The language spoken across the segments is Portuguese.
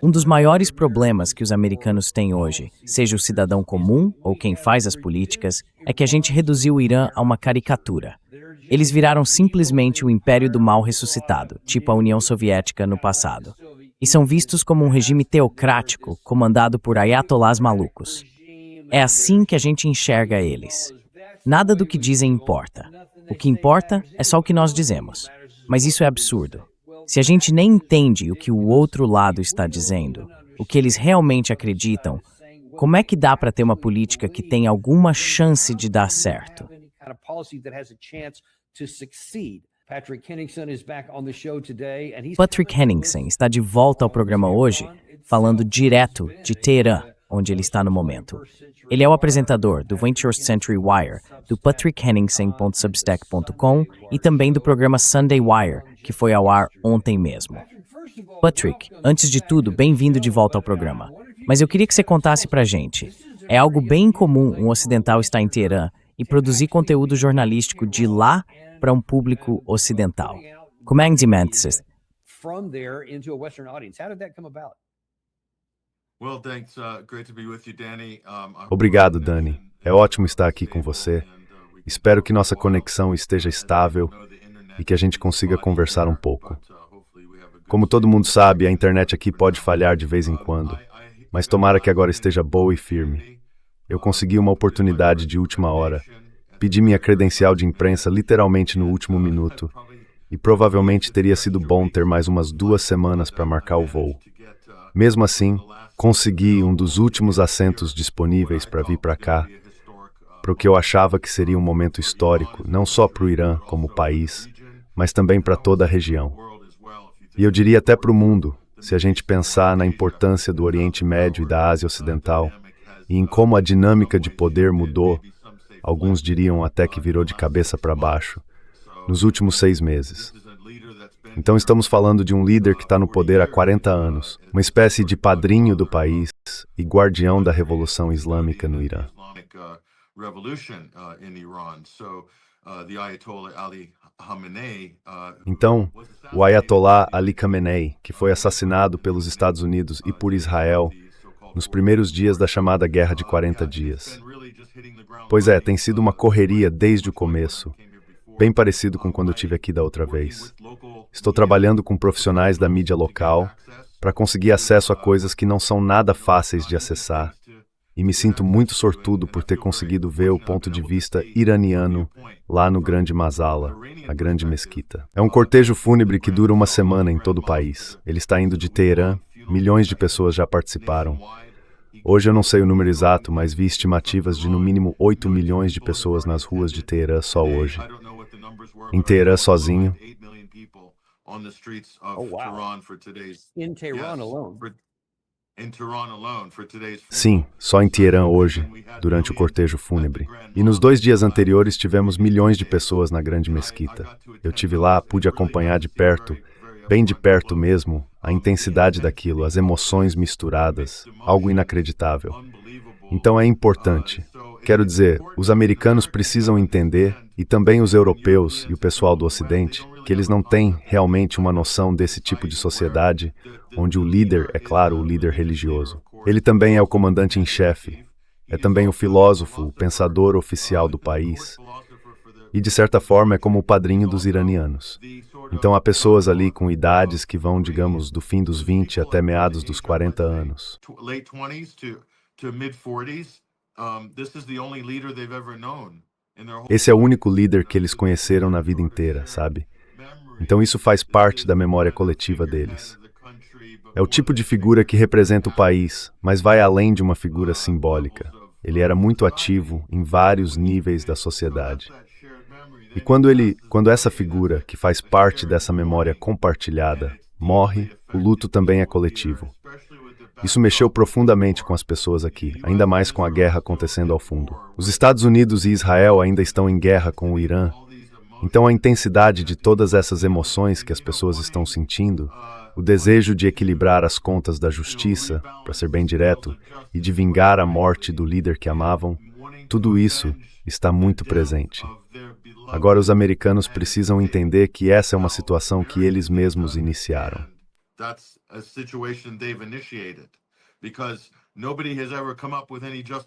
Um dos maiores problemas que os americanos têm hoje, seja o cidadão comum ou quem faz as políticas, é que a gente reduziu o Irã a uma caricatura. Eles viraram simplesmente o império do mal ressuscitado, tipo a União Soviética no passado. E são vistos como um regime teocrático comandado por ayatolás malucos. É assim que a gente enxerga eles. Nada do que dizem importa. O que importa é só o que nós dizemos. Mas isso é absurdo. Se a gente nem entende o que o outro lado está dizendo, o que eles realmente acreditam, como é que dá para ter uma política que tem alguma chance de dar certo? Patrick Henningsen está de volta ao programa hoje, falando direto de Teherã, onde ele está no momento. Ele é o apresentador do 21st Century Wire, do patrickhenningsen.substack.com e também do programa Sunday Wire, que foi ao ar ontem mesmo. Patrick, antes de tudo, bem-vindo de volta ao programa. Mas eu queria que você contasse pra gente. É algo bem incomum um ocidental estar em Teherã e produzir conteúdo jornalístico de lá para um público ocidental. Como é que Obrigado, Dani. É ótimo estar aqui com você. Espero que nossa conexão esteja estável e que a gente consiga conversar um pouco. Como todo mundo sabe, a internet aqui pode falhar de vez em quando, mas tomara que agora esteja boa e firme. Eu consegui uma oportunidade de última hora. Pedi minha credencial de imprensa literalmente no último minuto e provavelmente teria sido bom ter mais umas 2 semanas para marcar o voo. Mesmo assim, consegui um dos últimos assentos disponíveis para vir para cá, para o que eu achava que seria um momento histórico, não só para o Irã como país, mas também para toda a região. E eu diria até para o mundo, se a gente pensar na importância do Oriente Médio e da Ásia Ocidental, e em como a dinâmica de poder mudou, alguns diriam até que virou de cabeça para baixo, nos últimos 6 meses. Então estamos falando de um líder que está no poder há 40 anos, uma espécie de padrinho do país e guardião da Revolução Islâmica no Irã. Então, o Ayatollah Ali Khamenei, que foi assassinado pelos Estados Unidos e por Israel nos primeiros dias da chamada Guerra de 40 Dias. Pois é, tem sido uma correria desde o começo, bem parecido com quando eu estive aqui da outra vez. Estou trabalhando com profissionais da mídia local para conseguir acesso a coisas que não são nada fáceis de acessar. E me sinto muito sortudo por ter conseguido ver o ponto de vista iraniano lá no Grande Masala, a Grande Mesquita. É um cortejo fúnebre que dura 1 semana em todo o país. Ele está indo de Teherã, milhões de pessoas já participaram. Hoje eu não sei o número exato, mas vi estimativas de no mínimo 8 milhões de pessoas nas ruas de Teherã só hoje. Em Teherã sozinho. Sim, só em Teherã hoje, durante o cortejo fúnebre. E nos 2 dias anteriores tivemos milhões de pessoas na Grande Mesquita. Eu estive lá, pude acompanhar de perto, bem de perto mesmo, a intensidade daquilo, as emoções misturadas, algo inacreditável. Então é importante. Quero dizer, os americanos precisam entender, e também os europeus e o pessoal do Ocidente, que eles não têm realmente uma noção desse tipo de sociedade, onde o líder, é claro, o líder religioso. Ele também é o comandante em chefe, é também o filósofo, o pensador oficial do país, e de certa forma é como o padrinho dos iranianos. Então há pessoas ali com idades que vão, digamos, do fim dos 20 até meados dos 40 anos. Esse é o único líder que eles conheceram na vida inteira, sabe? Então isso faz parte da memória coletiva deles. É o tipo de figura que representa o país, mas vai além de uma figura simbólica. Ele era muito ativo em vários níveis da sociedade. E quando essa figura, que faz parte dessa memória compartilhada, morre, o luto também é coletivo. Isso mexeu profundamente com as pessoas aqui, ainda mais com a guerra acontecendo ao fundo. Os Estados Unidos e Israel ainda estão em guerra com o Irã. Então a intensidade de todas essas emoções que as pessoas estão sentindo, o desejo de equilibrar as contas da justiça, para ser bem direto, e de vingar a morte do líder que amavam, tudo isso está muito presente. Agora os americanos precisam entender que essa é uma situação que eles mesmos iniciaram.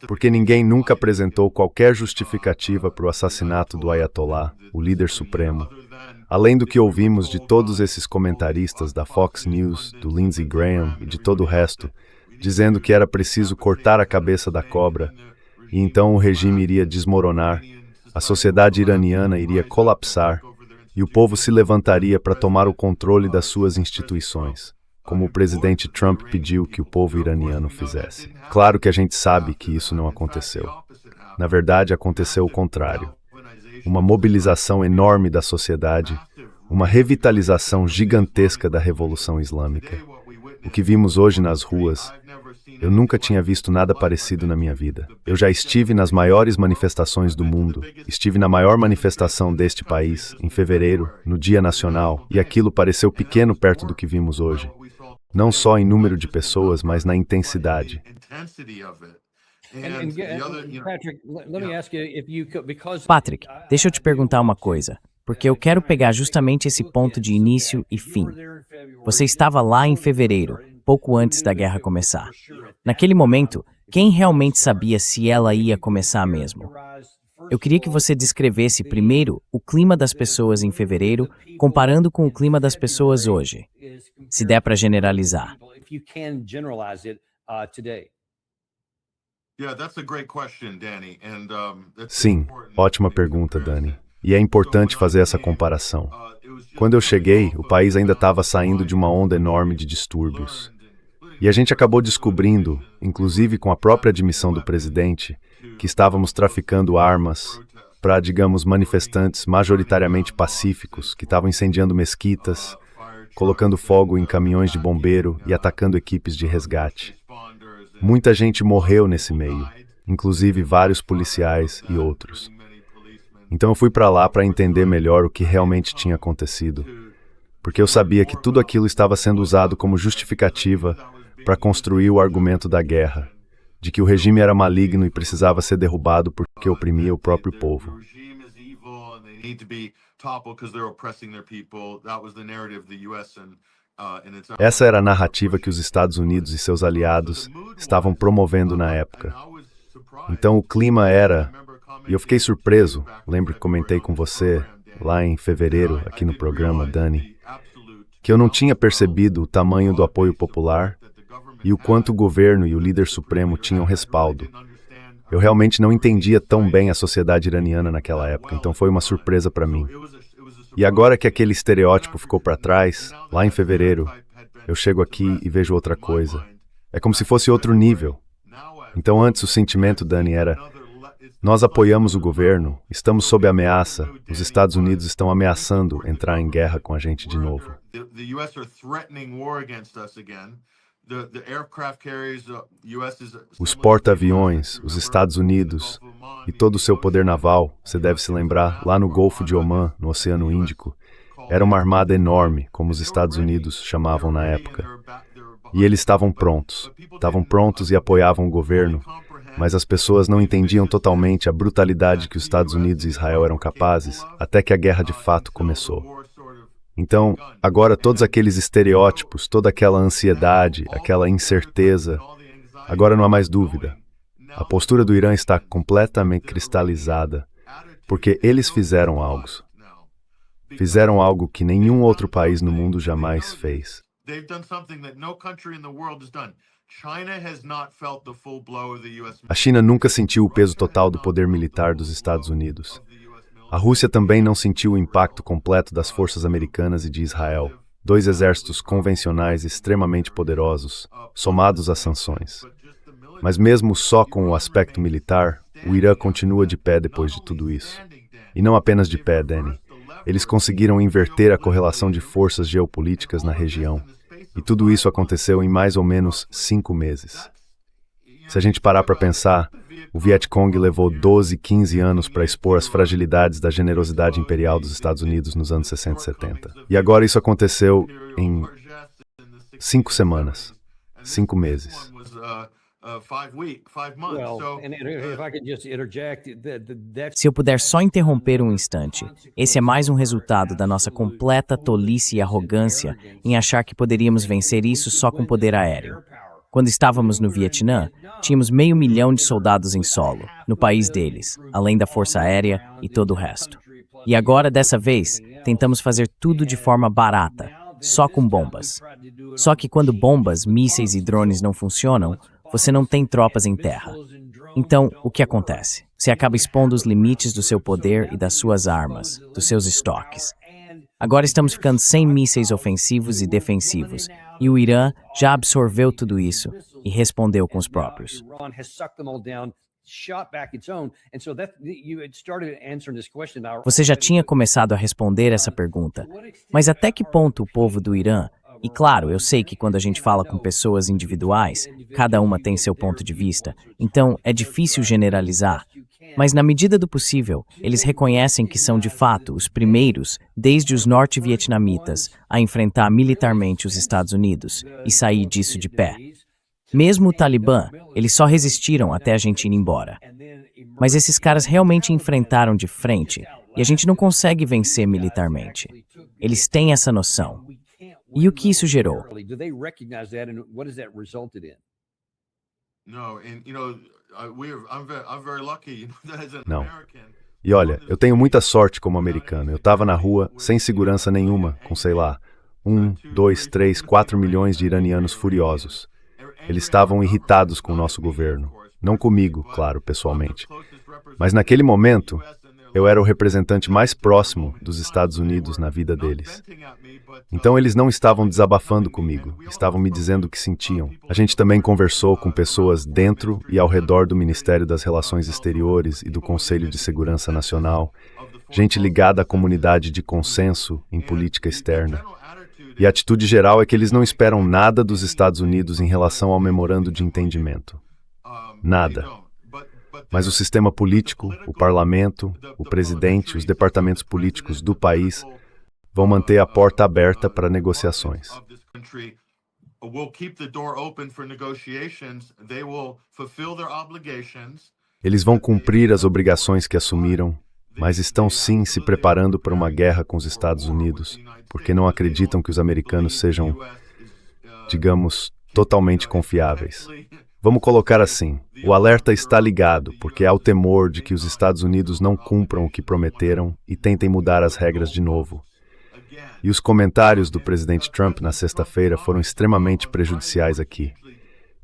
Porque ninguém nunca apresentou qualquer justificativa para o assassinato do Ayatollah, o líder supremo, além do que ouvimos de todos esses comentaristas da Fox News, do Lindsey Graham e de todo o resto, dizendo que era preciso cortar a cabeça da cobra e então o regime iria desmoronar, a sociedade iraniana iria colapsar e o povo se levantaria para tomar o controle das suas instituições, como o presidente Trump pediu que o povo iraniano fizesse. Claro que a gente sabe que isso não aconteceu. Na verdade, aconteceu o contrário. Uma mobilização enorme da sociedade, uma revitalização gigantesca da Revolução Islâmica. O que vimos hoje nas ruas, eu nunca tinha visto nada parecido na minha vida. Eu já estive nas maiores manifestações do mundo, estive na maior manifestação deste país, em fevereiro, no Dia Nacional, e aquilo pareceu pequeno perto do que vimos hoje. Não só em número de pessoas, mas na intensidade. Patrick, deixa eu te perguntar uma coisa, porque eu quero pegar justamente esse ponto de início e fim. Você estava lá em fevereiro, pouco antes da guerra começar. Naquele momento, quem realmente sabia se ela ia começar mesmo? Eu queria que você descrevesse primeiro o clima das pessoas em fevereiro, comparando com o clima das pessoas hoje. Se der para generalizar. Sim, ótima pergunta, Dani. E é importante fazer essa comparação. Quando eu cheguei, o país ainda estava saindo de uma onda enorme de distúrbios. E a gente acabou descobrindo, inclusive com a própria admissão do presidente, que estávamos traficando armas para, digamos, manifestantes majoritariamente pacíficos, que estavam incendiando mesquitas, colocando fogo em caminhões de bombeiro e atacando equipes de resgate. Muita gente morreu nesse meio, inclusive vários policiais e outros. Então eu fui para lá para entender melhor o que realmente tinha acontecido, porque eu sabia que tudo aquilo estava sendo usado como justificativa para construir o argumento da guerra, de que o regime era maligno e precisava ser derrubado porque oprimia o próprio povo. Essa era a narrativa que os Estados Unidos e seus aliados estavam promovendo na época. Então o clima era... E eu fiquei surpreso, lembro que comentei com você, lá em fevereiro, aqui no programa, Dani, que eu não tinha percebido o tamanho do apoio popular e o quanto o governo e o líder supremo tinham respaldo. Eu realmente não entendia tão bem a sociedade iraniana naquela época, então foi uma surpresa para mim. E agora que aquele estereótipo ficou para trás, lá em fevereiro, eu chego aqui e vejo outra coisa. É como se fosse outro nível. Então antes o sentimento, Dani, era: nós apoiamos o governo, estamos sob ameaça, os Estados Unidos estão ameaçando entrar em guerra com a gente de novo. Os porta-aviões, os Estados Unidos e todo o seu poder naval, você deve se lembrar, lá no Golfo de Omã, no Oceano Índico, era uma armada enorme, como os Estados Unidos chamavam na época. E eles estavam prontos e apoiavam o governo, mas as pessoas não entendiam totalmente a brutalidade que os Estados Unidos e Israel eram capazes, até que a guerra de fato começou. Então, agora todos aqueles estereótipos, toda aquela ansiedade, aquela incerteza, agora não há mais dúvida. A postura do Irã está completamente cristalizada, porque eles fizeram algo. Fizeram algo que nenhum outro país no mundo jamais fez. A China nunca sentiu o peso total do poder militar dos Estados Unidos. A Rússia também não sentiu o impacto completo das forças americanas e de Israel, dois exércitos convencionais extremamente poderosos, somados às sanções. Mas mesmo só com o aspecto militar, o Irã continua de pé depois de tudo isso. E não apenas de pé, Danny. Eles conseguiram inverter a correlação de forças geopolíticas na região. E tudo isso aconteceu em mais ou menos 5 meses. Se a gente parar para pensar, o Vietcong levou 12, 15 anos para expor as fragilidades da generosidade imperial dos Estados Unidos nos anos 60 e 70. E agora isso aconteceu em 5 semanas, 5 meses. Se eu puder só interromper um instante, esse é mais um resultado da nossa completa tolice e arrogância em achar que poderíamos vencer isso só com poder aéreo. Quando estávamos no Vietnã, tínhamos 500.000 de soldados em solo, no país deles, além da força aérea e todo o resto. E agora, dessa vez, tentamos fazer tudo de forma barata, só com bombas. Só que quando bombas, mísseis e drones não funcionam, você não tem tropas em terra. Então, o que acontece? Você acaba expondo os limites do seu poder e das suas armas, dos seus estoques. Agora estamos ficando sem mísseis ofensivos e defensivos, e o Irã já absorveu tudo isso e respondeu com os próprios. Você já tinha começado a responder essa pergunta, mas até que ponto o povo do Irã, e claro, eu sei que quando a gente fala com pessoas individuais, cada uma tem seu ponto de vista, então é difícil generalizar, mas na medida do possível, eles reconhecem que são de fato os primeiros, desde os norte-vietnamitas, a enfrentar militarmente os Estados Unidos e sair disso de pé. Mesmo o Talibã, eles só resistiram até a gente ir embora. Mas esses caras realmente enfrentaram de frente e a gente não consegue vencer militarmente. Eles têm essa noção. E o que isso gerou? Não. E olha, eu tenho muita sorte como americano. Eu estava na rua, sem segurança nenhuma, com, sei lá, 1, 2, 3, 4 milhões de iranianos furiosos. Eles estavam irritados com o nosso governo. Não comigo, claro, pessoalmente. Mas naquele momento, eu era o representante mais próximo dos Estados Unidos na vida deles. Então eles não estavam desabafando comigo, estavam me dizendo o que sentiam. A gente também conversou com pessoas dentro e ao redor do Ministério das Relações Exteriores e do Conselho de Segurança Nacional, gente ligada à comunidade de consenso em política externa. E a atitude geral é que eles não esperam nada dos Estados Unidos em relação ao memorando de entendimento. Nada. Mas o sistema político, o parlamento, o presidente, os departamentos políticos do país vão manter a porta aberta para negociações. Eles vão cumprir as obrigações que assumiram, mas estão sim se preparando para uma guerra com os Estados Unidos, porque não acreditam que os americanos sejam, digamos, totalmente confiáveis. Vamos colocar assim, o alerta está ligado, porque há o temor de que os Estados Unidos não cumpram o que prometeram e tentem mudar as regras de novo. E os comentários do presidente Trump na sexta-feira foram extremamente prejudiciais aqui.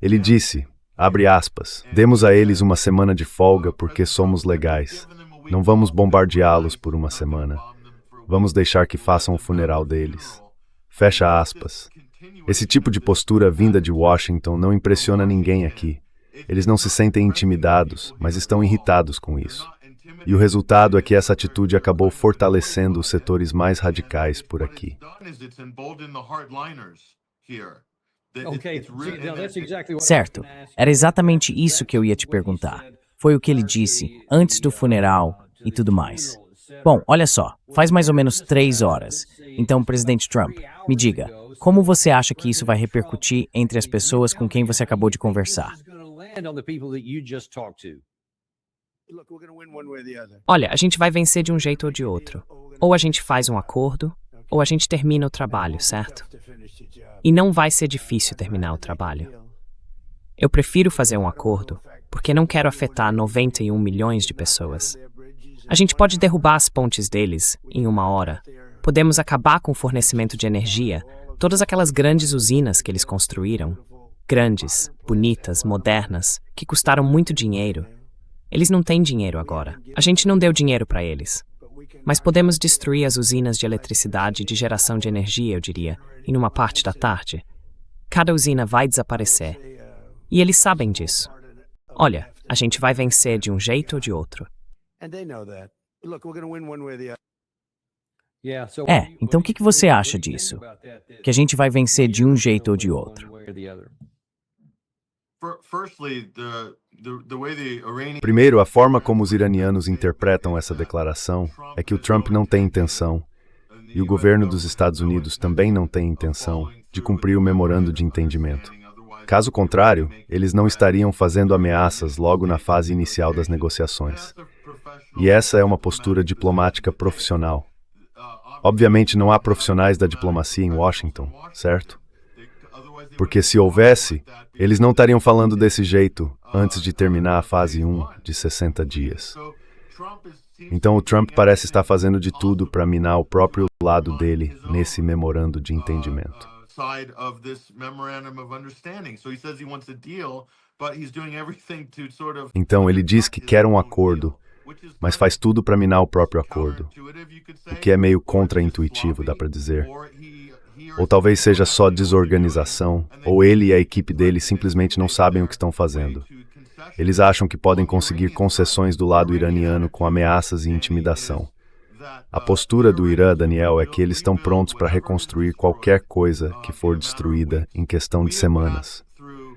Ele disse, abre aspas, demos a eles uma semana de folga porque somos legais. Não vamos bombardeá-los por uma semana. Vamos deixar que façam o funeral deles. Fecha aspas. Esse tipo de postura vinda de Washington não impressiona ninguém aqui. Eles não se sentem intimidados, mas estão irritados com isso. E o resultado é que essa atitude acabou fortalecendo os setores mais radicais por aqui. Certo, era exatamente isso que eu ia te perguntar. Foi o que ele disse, antes do funeral e tudo mais. Bom, olha só, faz mais ou menos 3 horas. Então, presidente Trump, me diga, como você acha que isso vai repercutir entre as pessoas com quem você acabou de conversar? Olha, a gente vai vencer de um jeito ou de outro. Ou a gente faz um acordo, ou a gente termina o trabalho, certo? E não vai ser difícil terminar o trabalho. Eu prefiro fazer um acordo, porque não quero afetar 91 milhões de pessoas. A gente pode derrubar as pontes deles em 1 hora. Podemos acabar com o fornecimento de energia, todas aquelas grandes usinas que eles construíram. Grandes, bonitas, modernas, que custaram muito dinheiro. Eles não têm dinheiro agora. A gente não deu dinheiro para eles. Mas podemos destruir as usinas de eletricidade e de geração de energia, eu diria, em uma parte da tarde. Cada usina vai desaparecer. E eles sabem disso. Olha, a gente vai vencer de um jeito ou de outro. Então o que você acha disso? Que a gente vai vencer de um jeito ou de outro? Primeiro, a forma como os iranianos interpretam essa declaração é que o Trump não tem intenção, e o governo dos Estados Unidos também não tem intenção, de cumprir o memorando de entendimento. Caso contrário, eles não estariam fazendo ameaças logo na fase inicial das negociações. E essa é uma postura diplomática profissional. Obviamente não há profissionais da diplomacia em Washington, certo? Porque se houvesse, eles não estariam falando desse jeito antes de terminar a fase 1 de 60 dias. Então o Trump parece estar fazendo de tudo para minar o próprio lado dele nesse memorando de entendimento. Então ele diz que quer um acordo, mas faz tudo para minar o próprio acordo, o que é meio contra-intuitivo, dá para dizer. Ou talvez seja só desorganização, ou ele e a equipe dele simplesmente não sabem o que estão fazendo. Eles acham que podem conseguir concessões do lado iraniano com ameaças e intimidação. A postura do Irã, Daniel, é que eles estão prontos para reconstruir qualquer coisa que for destruída em questão de semanas.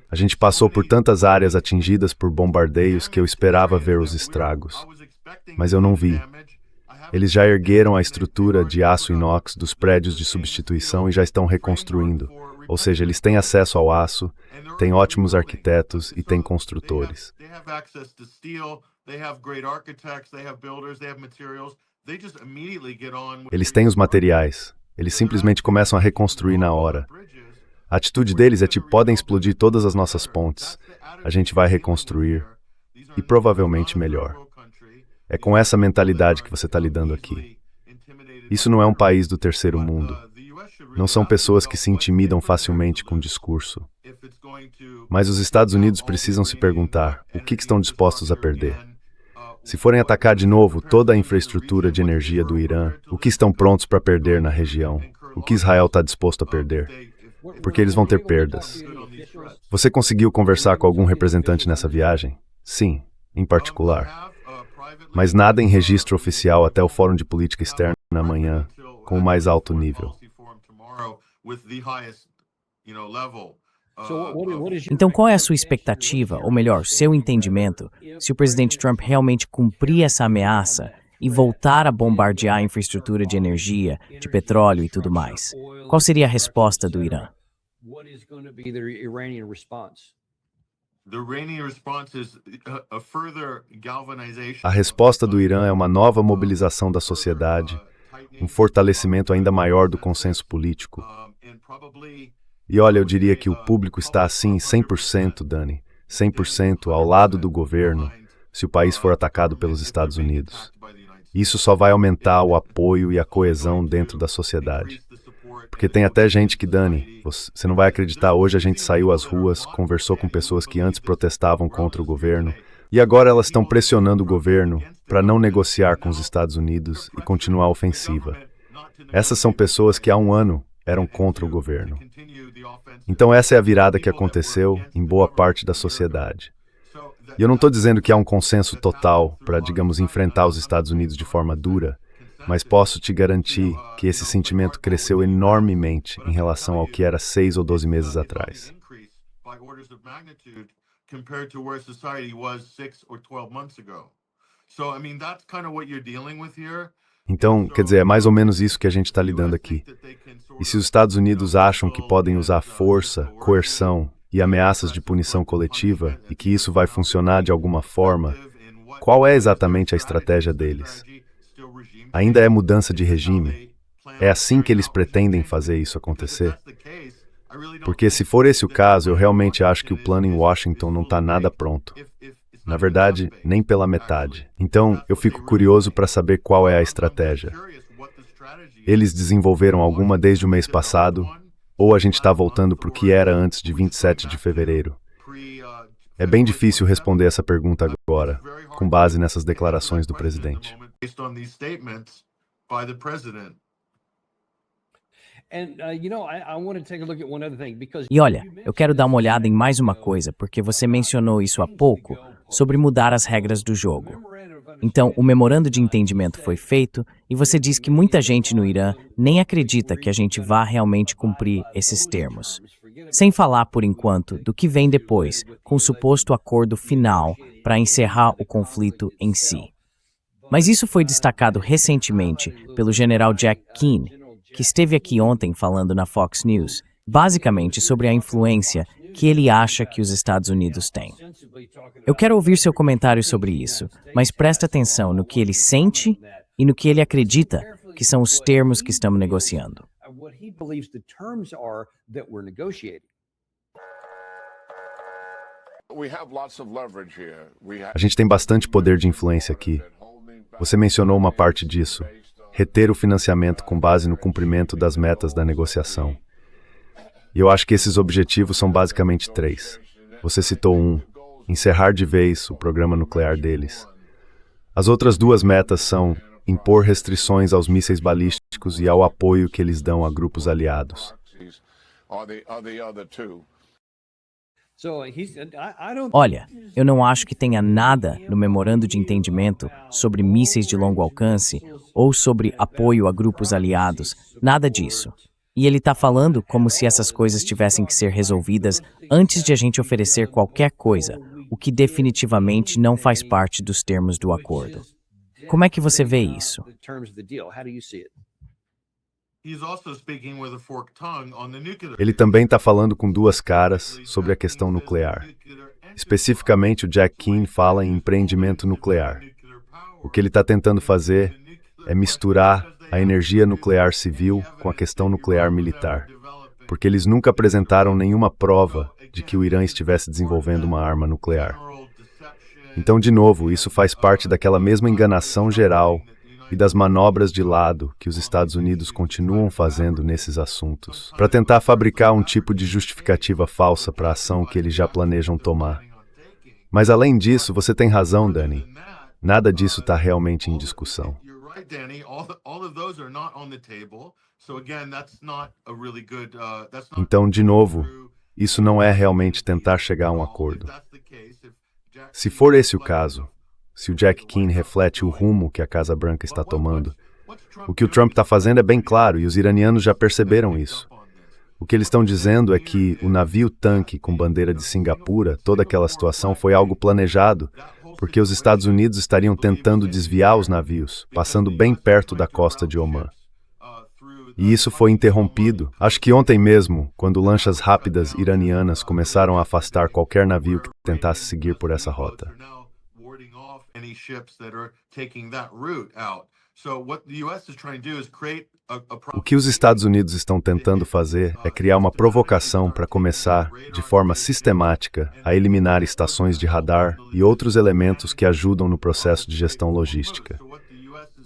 A gente passou por tantas áreas atingidas por bombardeios que eu esperava ver os estragos. Mas eu não vi. Eles já ergueram a estrutura de aço inox dos prédios de substituição e já estão reconstruindo. Ou seja, eles têm acesso ao aço, têm ótimos arquitetos e têm construtores. Eles têm os materiais. Eles simplesmente começam a reconstruir na hora. A atitude deles é tipo, podem explodir todas as nossas pontes. A gente vai reconstruir. E provavelmente melhor. É com essa mentalidade que você está lidando aqui. Isso não é um país do terceiro mundo. Não são pessoas que se intimidam facilmente com discurso. Mas os Estados Unidos precisam se perguntar o que estão dispostos a perder. Se forem atacar de novo toda a infraestrutura de energia do Irã, o que estão prontos para perder na região? O que Israel está disposto a perder? Porque eles vão ter perdas. Você conseguiu conversar com algum representante nessa viagem? Sim, em particular. Mas nada em registro oficial até o Fórum de Política Externa amanhã, com o mais alto nível. Então qual é a sua expectativa, ou melhor, seu entendimento, se o presidente Trump realmente cumprir essa ameaça e voltar a bombardear a infraestrutura de energia, de petróleo e tudo mais? Qual seria a resposta do Irã? A resposta do Irã é uma nova mobilização da sociedade, um fortalecimento ainda maior do consenso político. E olha, eu diria que o público está assim 100%, Dani, 100% ao lado do governo, se o país for atacado pelos Estados Unidos. Isso só vai aumentar o apoio e a coesão dentro da sociedade. Porque tem até gente que, Dani, você não vai acreditar, hoje a gente saiu às ruas, conversou com pessoas que antes protestavam contra o governo, e agora elas estão pressionando o governo para não negociar com os Estados Unidos e continuar a ofensiva. Essas são pessoas que há um ano eram contra o governo. Então essa é a virada que aconteceu em boa parte da sociedade. E eu não estou dizendo que há um consenso total para, digamos, enfrentar os Estados Unidos de forma dura, mas posso te garantir que esse sentimento cresceu enormemente em relação ao que era 6 ou 12 meses atrás. Então, quer dizer, é mais ou menos isso que a gente está lidando aqui. E se os Estados Unidos acham que podem usar força, coerção e ameaças de punição coletiva e que isso vai funcionar de alguma forma, qual é exatamente a estratégia deles? Ainda é mudança de regime? É assim que eles pretendem fazer isso acontecer? Porque se for esse o caso, eu realmente acho que o plano em Washington não está nada pronto. Na verdade, nem pela metade. Então, eu fico curioso para saber qual é a estratégia. Eles desenvolveram alguma desde o mês passado, ou a gente está voltando para o que era antes de 27 de fevereiro? É bem difícil responder essa pergunta agora, com base nessas declarações do presidente. E olha, eu quero dar uma olhada em mais uma coisa, porque você mencionou isso há pouco, sobre mudar as regras do jogo. Então, o memorando de entendimento foi feito e você diz que muita gente no Irã nem acredita que a gente vá realmente cumprir esses termos. Sem falar, por enquanto, do que vem depois, com o suposto acordo final para encerrar o conflito em si. Mas isso foi destacado recentemente pelo general Jack Keane, que esteve aqui ontem falando na Fox News, basicamente sobre a influência que ele acha que os Estados Unidos têm. Eu quero ouvir seu comentário sobre isso, mas preste atenção no que ele sente e no que ele acredita que são os termos que estamos negociando. A gente tem bastante poder de influência aqui. Você mencionou uma parte disso: reter o financiamento com base no cumprimento das metas da negociação. E eu acho que esses objetivos são basicamente 3. Você citou um: encerrar de vez o programa nuclear deles. As outras 2 metas são impor restrições aos mísseis balísticos e ao apoio que eles dão a grupos aliados. Olha, eu não acho que tenha nada no memorando de entendimento sobre mísseis de longo alcance ou sobre apoio a grupos aliados, nada disso. E ele está falando como se essas coisas tivessem que ser resolvidas antes de a gente oferecer qualquer coisa, o que definitivamente não faz parte dos termos do acordo. Como é que você vê isso? Ele também está falando com 2 caras sobre a questão nuclear. Especificamente, o Jack Keane fala em empreendimento nuclear. O que ele está tentando fazer é misturar a energia nuclear civil com a questão nuclear militar, porque eles nunca apresentaram nenhuma prova de que o Irã estivesse desenvolvendo uma arma nuclear. Então, de novo, isso faz parte daquela mesma enganação geral e das manobras de lado que os Estados Unidos continuam fazendo nesses assuntos, para tentar fabricar um tipo de justificativa falsa para a ação que eles já planejam tomar. Mas além disso, você tem razão, Danny. Nada disso está realmente em discussão. Então, de novo, isso não é realmente tentar chegar a um acordo. Se for esse o caso, se o Jack Keane reflete o rumo que a Casa Branca está tomando, o que o Trump está fazendo é bem claro e os iranianos já perceberam isso. O que eles estão dizendo é que o navio-tanque com bandeira de Singapura, toda aquela situação foi algo planejado, porque os Estados Unidos estariam tentando desviar os navios, passando bem perto da costa de Omã. E isso foi interrompido, acho que ontem mesmo, quando lanchas rápidas iranianas começaram a afastar qualquer navio que tentasse seguir por essa rota. O que os Estados Unidos estão tentando fazer é criar uma provocação para começar, de forma sistemática, a eliminar estações de radar e outros elementos que ajudam no processo de gestão logística.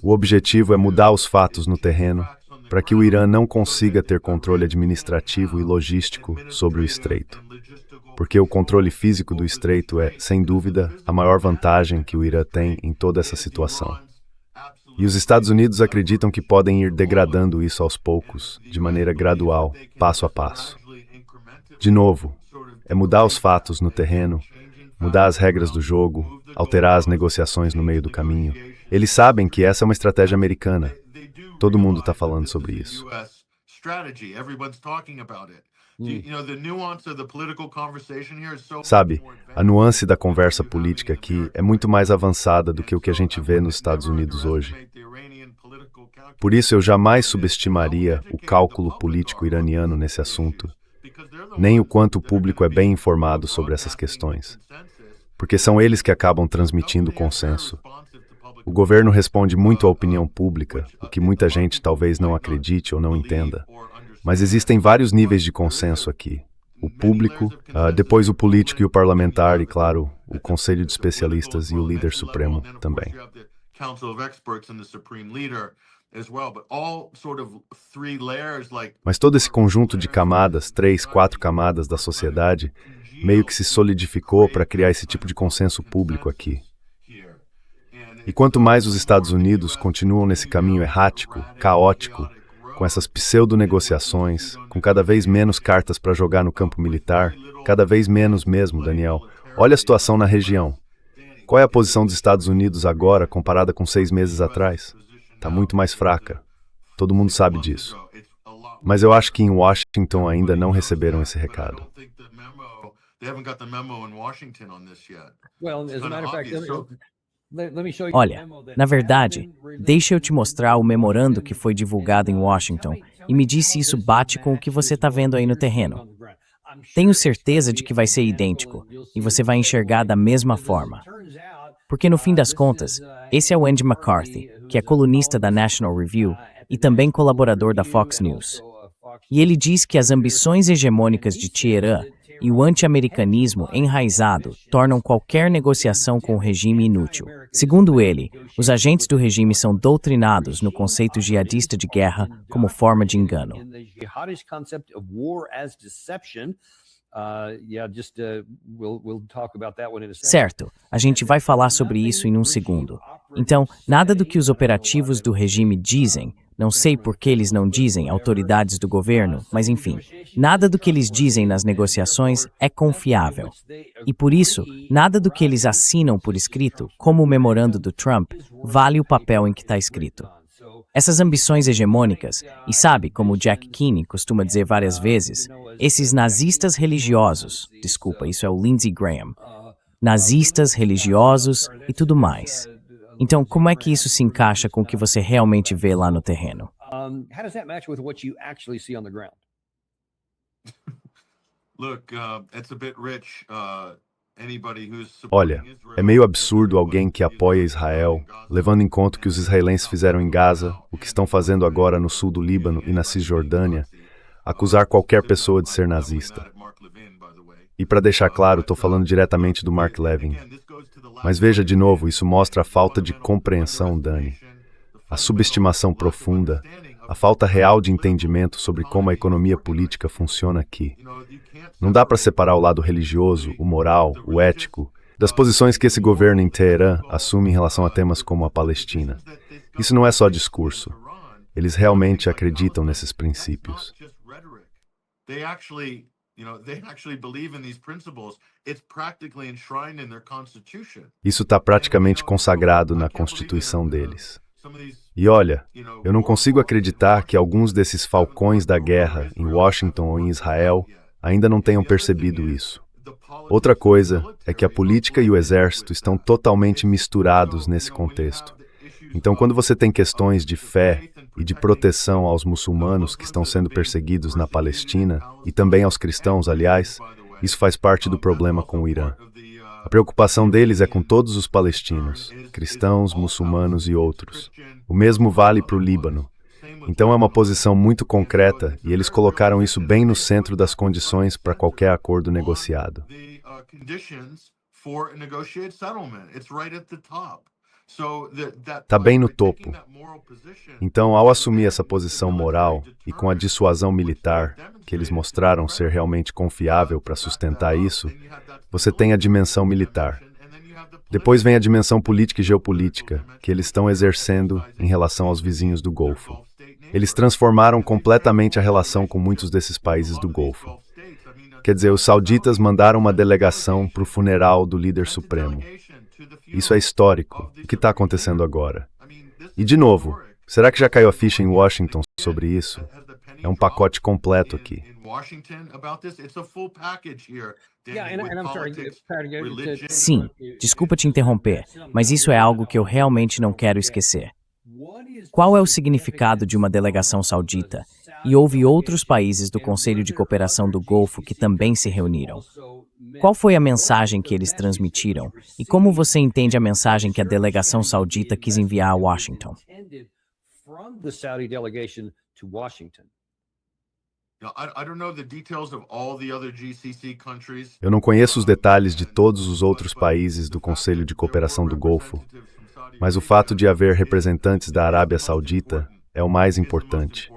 O objetivo é mudar os fatos no terreno para que o Irã não consiga ter controle administrativo e logístico sobre o estreito. Porque o controle físico do estreito é, sem dúvida, a maior vantagem que o Irã tem em toda essa situação. E os Estados Unidos acreditam que podem ir degradando isso aos poucos, de maneira gradual, passo a passo. De novo, é mudar os fatos no terreno, mudar as regras do jogo, alterar as negociações no meio do caminho. Eles sabem que essa é uma estratégia americana. Todo mundo está falando sobre isso. Sabe, a nuance da conversa política aqui é muito mais avançada do que o que a gente vê nos Estados Unidos hoje. Por isso eu jamais subestimaria o cálculo político iraniano nesse assunto, nem o quanto o público é bem informado sobre essas questões, porque são eles que acabam transmitindo o consenso. O governo responde muito à opinião pública, o que muita gente talvez não acredite ou não entenda. Mas existem vários níveis de consenso aqui. O público, depois o político e o parlamentar e, claro, o conselho de especialistas e o líder supremo também. Mas todo esse conjunto de camadas, 3, 4 camadas da sociedade, meio que se solidificou para criar esse tipo de consenso público aqui. E quanto mais os Estados Unidos continuam nesse caminho errático, caótico, com essas pseudo-negociações, com cada vez menos cartas para jogar no campo militar, cada vez menos mesmo, Daniel. Olha a situação na região. Qual é a posição dos Estados Unidos agora comparada com 6 meses atrás? Está muito mais fraca. Todo mundo sabe disso. Mas eu acho que em Washington ainda não receberam esse recado. Olha, na verdade, deixa eu te mostrar o memorando que foi divulgado em Washington e me diz se isso bate com o que você está vendo aí no terreno. Tenho certeza de que vai ser idêntico, e você vai enxergar da mesma forma. Porque no fim das contas, esse é o Andy McCarthy, que é colunista da National Review e também colaborador da Fox News. E ele diz que as ambições hegemônicas de Teherã e o anti-americanismo enraizado tornam qualquer negociação com o regime inútil. Segundo ele, os agentes do regime são doutrinados no conceito jihadista de guerra como forma de engano. Certo, a gente vai falar sobre isso em um segundo. Então, nada do que os operativos do regime dizem, não sei por que eles não dizem, autoridades do governo, mas enfim, nada do que eles dizem nas negociações é confiável. E por isso, nada do que eles assinam por escrito, como o memorando do Trump, vale o papel em que está escrito. Essas ambições hegemônicas, e sabe, como Jack Keeney costuma dizer várias vezes, esses nazistas religiosos, desculpa, isso é o Lindsey Graham, nazistas religiosos e tudo mais. Então, como é que isso se encaixa com o que você realmente vê lá no terreno? How does that match with what you actually see on the ground? Look, it's a bit rich. Olha, é meio absurdo alguém que apoia Israel, levando em conta o que os israelenses fizeram em Gaza, o que estão fazendo agora no sul do Líbano e na Cisjordânia, acusar qualquer pessoa de ser nazista. E para deixar claro, estou falando diretamente do Mark Levin. Mas veja de novo, isso mostra a falta de compreensão, Dani. A subestimação profunda, a falta real de entendimento sobre como a economia política funciona aqui. Não dá para separar o lado religioso, o moral, o ético, das posições que esse governo em Teherã assume em relação a temas como a Palestina. Isso não é só discurso. Eles realmente acreditam nesses princípios. Isso está praticamente consagrado na Constituição deles. E olha, eu não consigo acreditar que alguns desses falcões da guerra em Washington ou em Israel ainda não tenham percebido isso. Outra coisa é que a política e o exército estão totalmente misturados nesse contexto. Então, quando você tem questões de fé e de proteção aos muçulmanos que estão sendo perseguidos na Palestina, e também aos cristãos, aliás, isso faz parte do problema com o Irã. A preocupação deles é com todos os palestinos, cristãos, muçulmanos e outros. O mesmo vale para o Líbano. Então é uma posição muito concreta e eles colocaram isso bem no centro das condições para qualquer acordo negociado. Está bem no topo. Então, ao assumir essa posição moral e com a dissuasão militar, que eles mostraram ser realmente confiável para sustentar isso, você tem a dimensão militar. Depois vem a dimensão política e geopolítica, que eles estão exercendo em relação aos vizinhos do Golfo. Eles transformaram completamente a relação com muitos desses países do Golfo. Quer dizer, os sauditas mandaram uma delegação para o funeral do líder supremo. Isso é histórico. O que está acontecendo agora? E, de novo, será que já caiu a ficha em Washington sobre isso? É um pacote completo aqui. Sim, desculpa te interromper, mas isso é algo que eu realmente não quero esquecer. Qual é o significado de uma delegação saudita? E houve outros países do Conselho de Cooperação do Golfo que também se reuniram. Qual foi a mensagem que eles transmitiram? E como você entende a mensagem que a delegação saudita quis enviar a Washington? Eu não conheço os detalhes de todos os outros países do Conselho de Cooperação do Golfo, mas o fato de haver representantes da Arábia Saudita é o mais importante.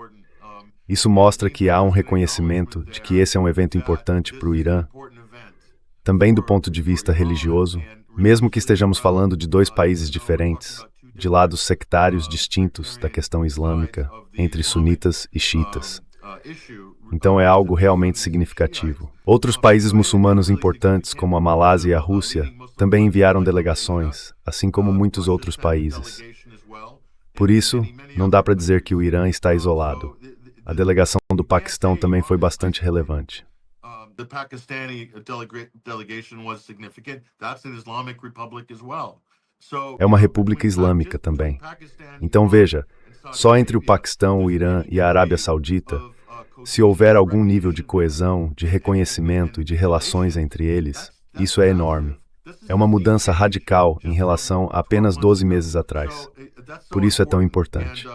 Isso mostra que há um reconhecimento de que esse é um evento importante para o Irã, também do ponto de vista religioso, mesmo que estejamos falando de dois países diferentes, de lados sectários distintos da questão islâmica, entre sunitas e xiitas. Então é algo realmente significativo. Outros países muçulmanos importantes, como a Malásia e a Rússia, também enviaram delegações, assim como muitos outros países. Por isso, não dá para dizer que o Irã está isolado. A delegação do Paquistão também foi bastante relevante. The Pakistani delegation was significant. That's an Islamic republic as well. É uma república islâmica também. Então veja, só entre o Paquistão, o Irã e a Arábia Saudita, Se houver algum nível de coesão, de reconhecimento e de relações entre eles, isso é enorme. É uma mudança radical em relação a apenas 12 meses atrás. Por isso é tão importante.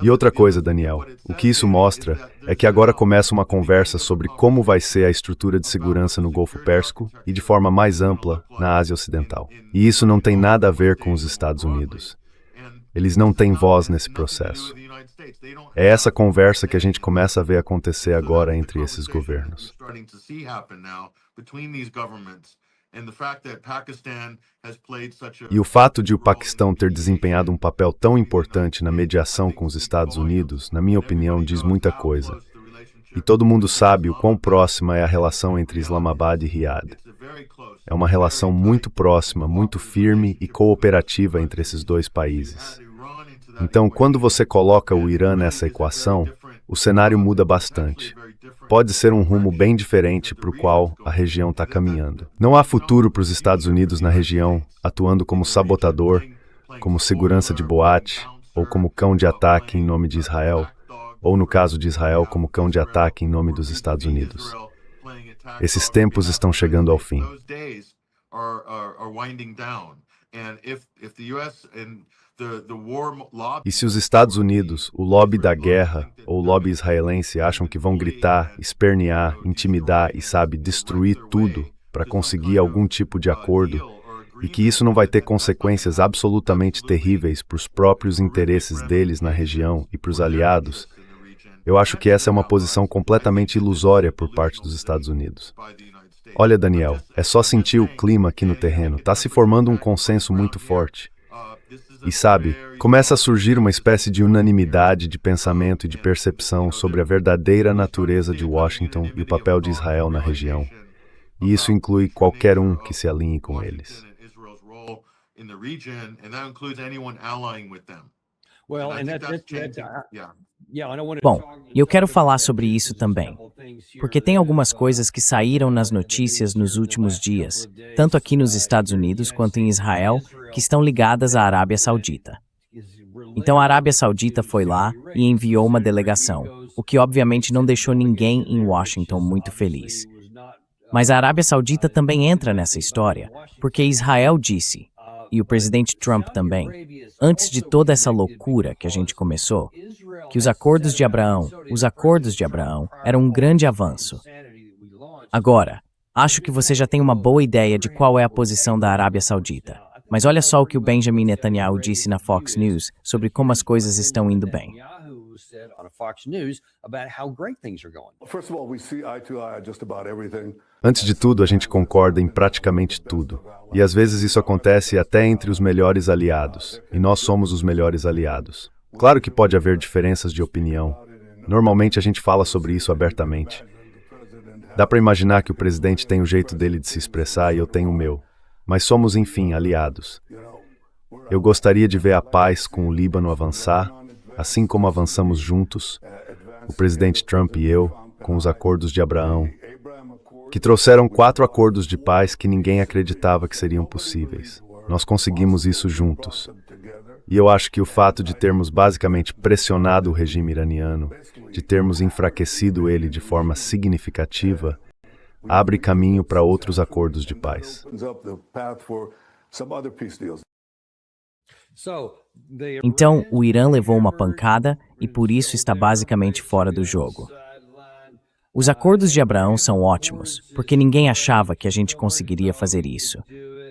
E outra coisa, Daniel, o que isso mostra é que agora começa uma conversa sobre como vai ser a estrutura de segurança no Golfo Pérsico e de forma mais ampla na Ásia Ocidental. E isso não tem nada a ver com os Estados Unidos. Eles não têm voz nesse processo. É essa conversa que a gente começa a ver acontecer agora entre esses governos. E o fato de o Paquistão ter desempenhado um papel tão importante na mediação com os Estados Unidos, na minha opinião, diz muita coisa. E todo mundo sabe o quão próxima é a relação entre Islamabad e Riad. É uma relação muito próxima, muito firme e cooperativa entre esses dois países. Então, quando você coloca o Irã nessa equação, o cenário muda bastante. Pode ser um rumo bem diferente para o qual a região está caminhando. Não há futuro para os Estados Unidos na região, atuando como sabotador, como segurança de boate, ou como cão de ataque em nome de Israel, ou no caso de Israel, como cão de ataque em nome dos Estados Unidos. Esses tempos estão chegando ao fim. E se os Estados Unidos, o lobby da guerra ou o lobby israelense acham que vão gritar, espernear, intimidar e, destruir tudo para conseguir algum tipo de acordo, e que isso não vai ter consequências absolutamente terríveis para os próprios interesses deles na região e para os aliados, eu acho que essa é uma posição completamente ilusória por parte dos Estados Unidos. Olha, Daniel, é só sentir o clima aqui no terreno. Está se formando um consenso muito forte. E começa a surgir uma espécie de unanimidade de pensamento e de percepção sobre a verdadeira natureza de Washington e o papel de Israel na região. E isso inclui qualquer um que se alinhe com eles. Bom, e eu quero falar sobre isso também, porque tem algumas coisas que saíram nas notícias nos últimos dias, tanto aqui nos Estados Unidos quanto em Israel, que estão ligadas à Arábia Saudita. Então a Arábia Saudita foi lá e enviou uma delegação, o que obviamente não deixou ninguém em Washington muito feliz. Mas a Arábia Saudita também entra nessa história, porque Israel disse, e o presidente Trump também, antes de toda essa loucura que a gente começou, que os acordos de Abraão eram um grande avanço. Agora, acho que você já tem uma boa ideia de qual é a posição da Arábia Saudita. Mas olha só o que o Benjamin Netanyahu disse na Fox News sobre como as coisas estão indo bem. Antes de tudo, a gente concorda em praticamente tudo. E às vezes isso acontece até entre os melhores aliados. E nós somos os melhores aliados. Claro que pode haver diferenças de opinião. Normalmente a gente fala sobre isso abertamente. Dá para imaginar que o presidente tem o jeito dele de se expressar e eu tenho o meu. Mas somos, enfim, aliados. Eu gostaria de ver a paz com o Líbano avançar, assim como avançamos juntos, o presidente Trump e eu, com os acordos de Abraão, que trouxeram 4 acordos de paz que ninguém acreditava que seriam possíveis. Nós conseguimos isso juntos. E eu acho que o fato de termos basicamente pressionado o regime iraniano, de termos enfraquecido ele de forma significativa, abre caminho para outros acordos de paz. Então, o Irã levou uma pancada e por isso está basicamente fora do jogo. Os acordos de Abraão são ótimos, porque ninguém achava que a gente conseguiria fazer isso.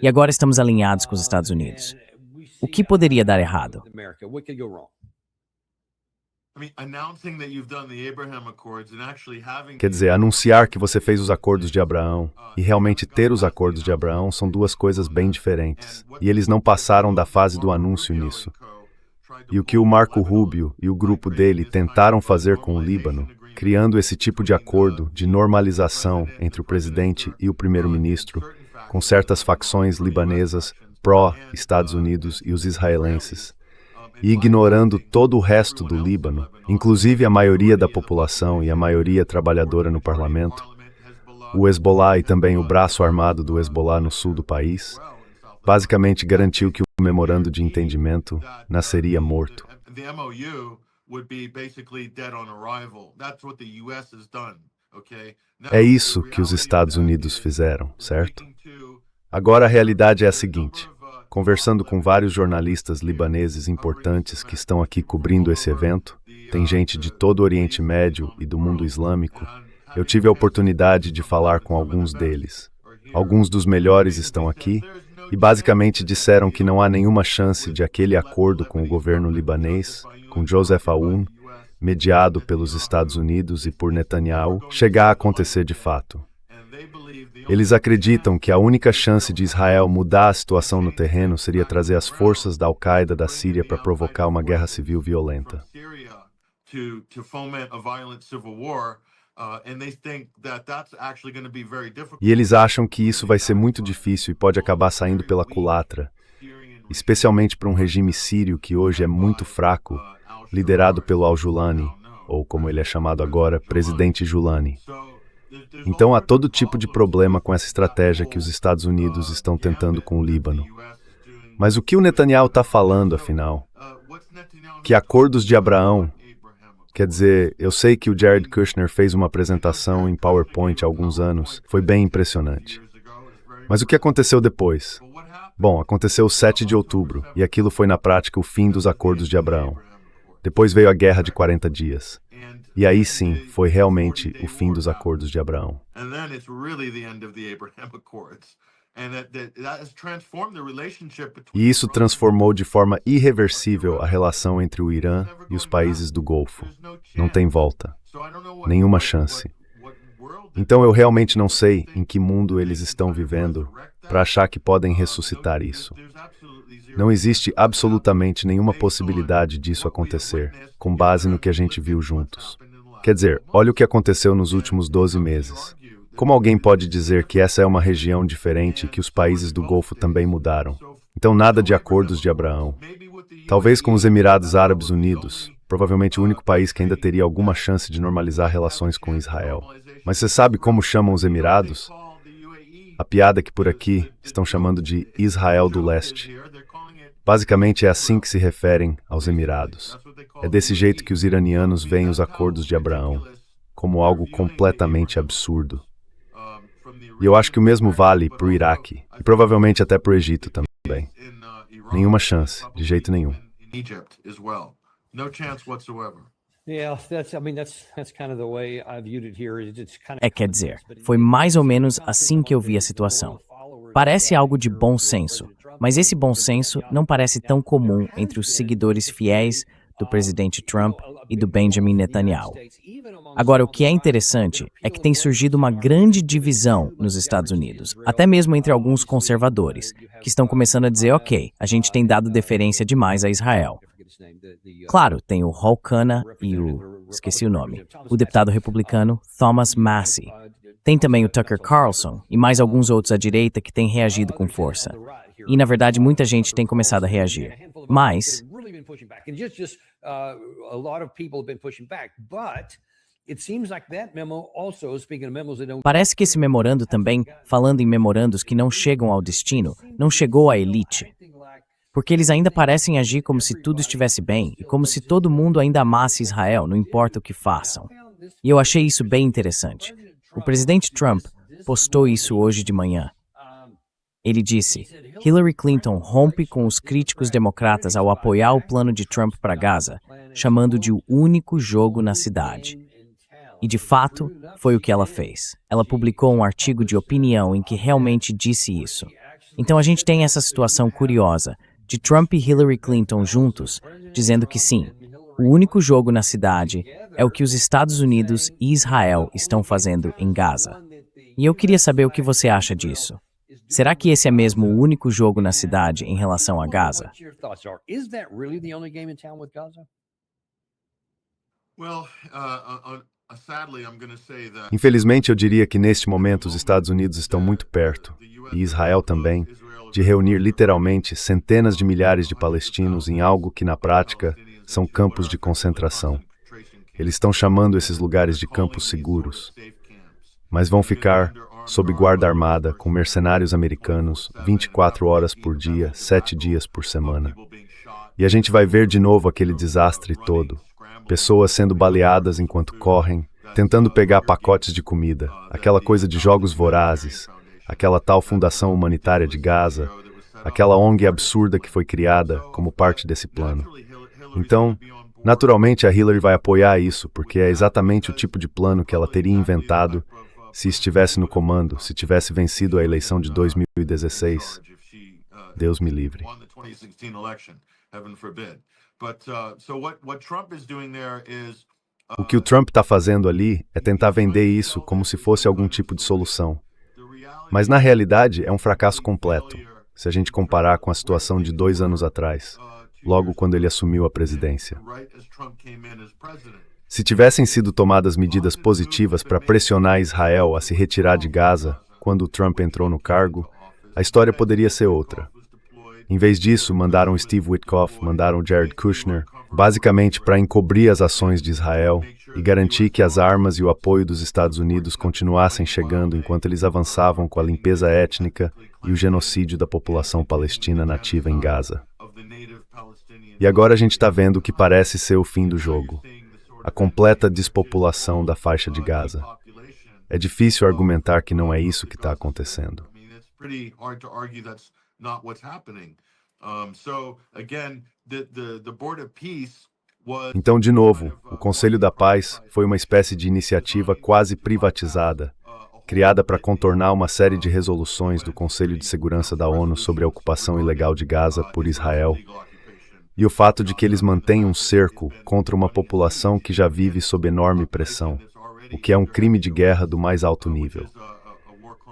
E agora estamos alinhados com os Estados Unidos. O que poderia dar errado? Quer dizer, anunciar que você fez os acordos de Abraão e realmente ter os acordos de Abraão são duas coisas bem diferentes. E eles não passaram da fase do anúncio nisso. E o que o Marco Rubio e o grupo dele tentaram fazer com o Líbano, criando esse tipo de acordo de normalização entre o presidente e o primeiro-ministro, com certas facções libanesas pró-Estados Unidos e os israelenses, e ignorando todo o resto do Líbano, inclusive a maioria da população e a maioria trabalhadora no parlamento, o Hezbollah e também o braço armado do Hezbollah no sul do país, basicamente garantiu que o memorando de entendimento nasceria morto. would be basically dead on arrival. That's what the US has done, okay? É isso que os Estados Unidos fizeram, certo? Agora a realidade é a seguinte. Conversando com vários jornalistas libaneses importantes que estão aqui cobrindo esse evento, tem gente de todo o Oriente Médio e do mundo islâmico, eu tive a oportunidade de falar com alguns deles. Alguns dos melhores estão aqui e basicamente disseram que não há nenhuma chance de aquele acordo com o governo libanês, com Joseph Aoun, mediado pelos Estados Unidos e por Netanyahu, chegar a acontecer de fato. Eles acreditam que a única chance de Israel mudar a situação no terreno seria trazer as forças da Al-Qaeda da Síria para provocar uma guerra civil violenta. E eles acham que isso vai ser muito difícil e pode acabar saindo pela culatra, especialmente para um regime sírio que hoje é muito fraco, liderado pelo Al-Julani, ou como ele é chamado agora, Presidente Julani. Então há todo tipo de problema com essa estratégia que os Estados Unidos estão tentando com o Líbano. Mas o que o Netanyahu está falando, afinal? Que acordos de Abraão... Quer dizer, eu sei que o Jared Kushner fez uma apresentação em PowerPoint há alguns anos. Foi bem impressionante. Mas o que aconteceu depois? Bom, aconteceu o 7 de outubro, e aquilo foi na prática o fim dos acordos de Abraão. Depois veio a Guerra de 40 dias. E aí sim, foi realmente o fim dos acordos de Abraão. E isso transformou de forma irreversível a relação entre o Irã e os países do Golfo. Não tem volta. Nenhuma chance. Então eu realmente não sei em que mundo eles estão vivendo para achar que podem ressuscitar isso. Não existe absolutamente nenhuma possibilidade disso acontecer, com base no que a gente viu juntos. Quer dizer, olha o que aconteceu nos últimos 12 meses. Como alguém pode dizer que essa é uma região diferente e que os países do Golfo também mudaram? Então nada de acordos de Abraão. Talvez com os Emirados Árabes Unidos, provavelmente o único país que ainda teria alguma chance de normalizar relações com Israel. Mas você sabe como chamam os Emirados? A piada que por aqui estão chamando de Israel do Leste. Basicamente é assim que se referem aos Emirados. É desse jeito que os iranianos veem os acordos de Abraão, como algo completamente absurdo. E eu acho que o mesmo vale para o Iraque, e provavelmente até para o Egito também. Nenhuma chance, de jeito nenhum. Quer dizer, foi mais ou menos assim que eu vi a situação. Parece algo de bom senso, mas esse bom senso não parece tão comum entre os seguidores fiéis do presidente Trump e do Benjamin Netanyahu. Agora, o que é interessante é que tem surgido uma grande divisão nos Estados Unidos, até mesmo entre alguns conservadores, que estão começando a dizer, ok, a gente tem dado deferência demais a Israel. Claro, tem o Hal Kana e esqueci o nome, o deputado republicano Thomas Massie. Tem também o Tucker Carlson e mais alguns outros à direita que têm reagido com força. E, na verdade, muita gente tem começado a reagir. Mas... parece que esse memorando também, falando em memorandos que não chegam ao destino, não chegou à elite. Porque eles ainda parecem agir como se tudo estivesse bem e como se todo mundo ainda amasse Israel, não importa o que façam. E eu achei isso bem interessante. O presidente Trump postou isso hoje de manhã. Ele disse, Hillary Clinton rompe com os críticos democratas ao apoiar o plano de Trump para Gaza, chamando de o único jogo na cidade. E de fato, foi o que ela fez. Ela publicou um artigo de opinião em que realmente disse isso. Então a gente tem essa situação curiosa, de Trump e Hillary Clinton juntos, dizendo que sim, o único jogo na cidade é o que os Estados Unidos e Israel estão fazendo em Gaza. E eu queria saber o que você acha disso. Será que esse é mesmo o único jogo na cidade em relação a Gaza? Infelizmente, eu diria que neste momento os Estados Unidos estão muito perto, e Israel também, de reunir literalmente centenas de milhares de palestinos em algo que na prática são campos de concentração. Eles estão chamando esses lugares de campos seguros, mas vão ficar sob guarda armada com mercenários americanos 24 horas por dia, 7 dias por semana. E a gente vai ver de novo aquele desastre todo, Pessoas sendo baleadas enquanto correm, tentando pegar pacotes de comida, aquela coisa de jogos vorazes, aquela tal Fundação Humanitária de Gaza, aquela ONG absurda que foi criada como parte desse plano. Então, naturalmente a Hillary vai apoiar isso, porque é exatamente o tipo de plano que ela teria inventado se estivesse no comando, se tivesse vencido a eleição de 2016. Deus me livre. O que o Trump está fazendo ali é tentar vender isso como se fosse algum tipo de solução. Mas na realidade é um fracasso completo, se a gente comparar com a situação de 2 anos atrás, logo quando ele assumiu a presidência. Se tivessem sido tomadas medidas positivas para pressionar Israel a se retirar de Gaza quando o Trump entrou no cargo, a história poderia ser outra. Em vez disso, mandaram Steve Witkoff, mandaram Jared Kushner, basicamente para encobrir as ações de Israel e garantir que as armas e o apoio dos Estados Unidos continuassem chegando enquanto eles avançavam com a limpeza étnica e o genocídio da população palestina nativa em Gaza. E agora a gente está vendo o que parece ser o fim do jogo. A completa despopulação da faixa de Gaza. É difícil argumentar que não é isso que está acontecendo. Então, de novo, o Conselho da Paz foi uma espécie de iniciativa quase privatizada, criada para contornar uma série de resoluções do Conselho de Segurança da ONU sobre a ocupação ilegal de Gaza por Israel, e o fato de que eles mantêm um cerco contra uma população que já vive sob enorme pressão, o que é um crime de guerra do mais alto nível.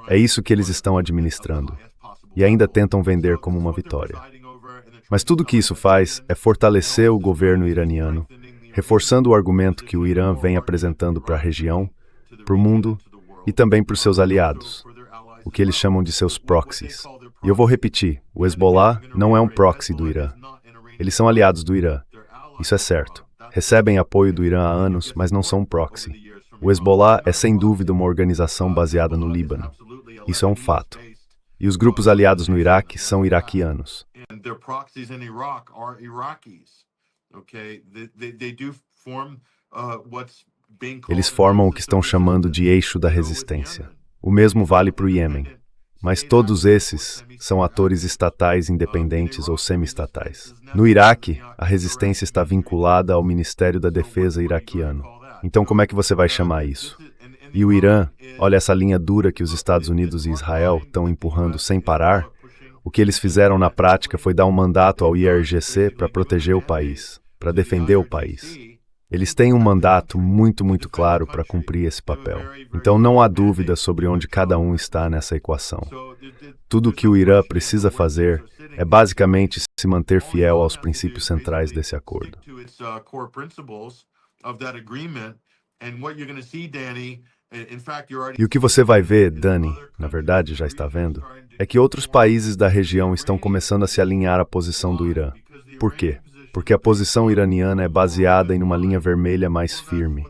É isso que eles estão administrando, e ainda tentam vender como uma vitória. Mas tudo que isso faz é fortalecer o governo iraniano, reforçando o argumento que o Irã vem apresentando para a região, para o mundo e também para os seus aliados, o que eles chamam de seus proxies. E eu vou repetir, o Hezbollah não é um proxy do Irã. Eles são aliados do Irã. Isso é certo. Recebem apoio do Irã há anos, mas não são um proxy. O Hezbollah é sem dúvida uma organização baseada no Líbano. Isso é um fato. E os grupos aliados no Iraque são iraquianos. Eles formam o que estão chamando de eixo da resistência. O mesmo vale para o Iêmen. Mas todos esses são atores estatais independentes ou semi-estatais. No Iraque, a resistência está vinculada ao Ministério da Defesa iraquiano. Então, como é que você vai chamar isso? E o Irã, olha essa linha dura que os Estados Unidos e Israel estão empurrando sem parar. O que eles fizeram na prática foi dar um mandato ao IRGC para proteger o país, para defender o país. Eles têm um mandato muito claro para cumprir esse papel. Então não há dúvida sobre onde cada um está nessa equação. Tudo o que o Irã precisa fazer é basicamente se manter fiel aos princípios centrais desse acordo. E o que você vai ver, Dani, na verdade já está vendo, é que outros países da região estão começando a se alinhar à posição do Irã. Por quê? Porque a posição iraniana é baseada em uma linha vermelha mais firme.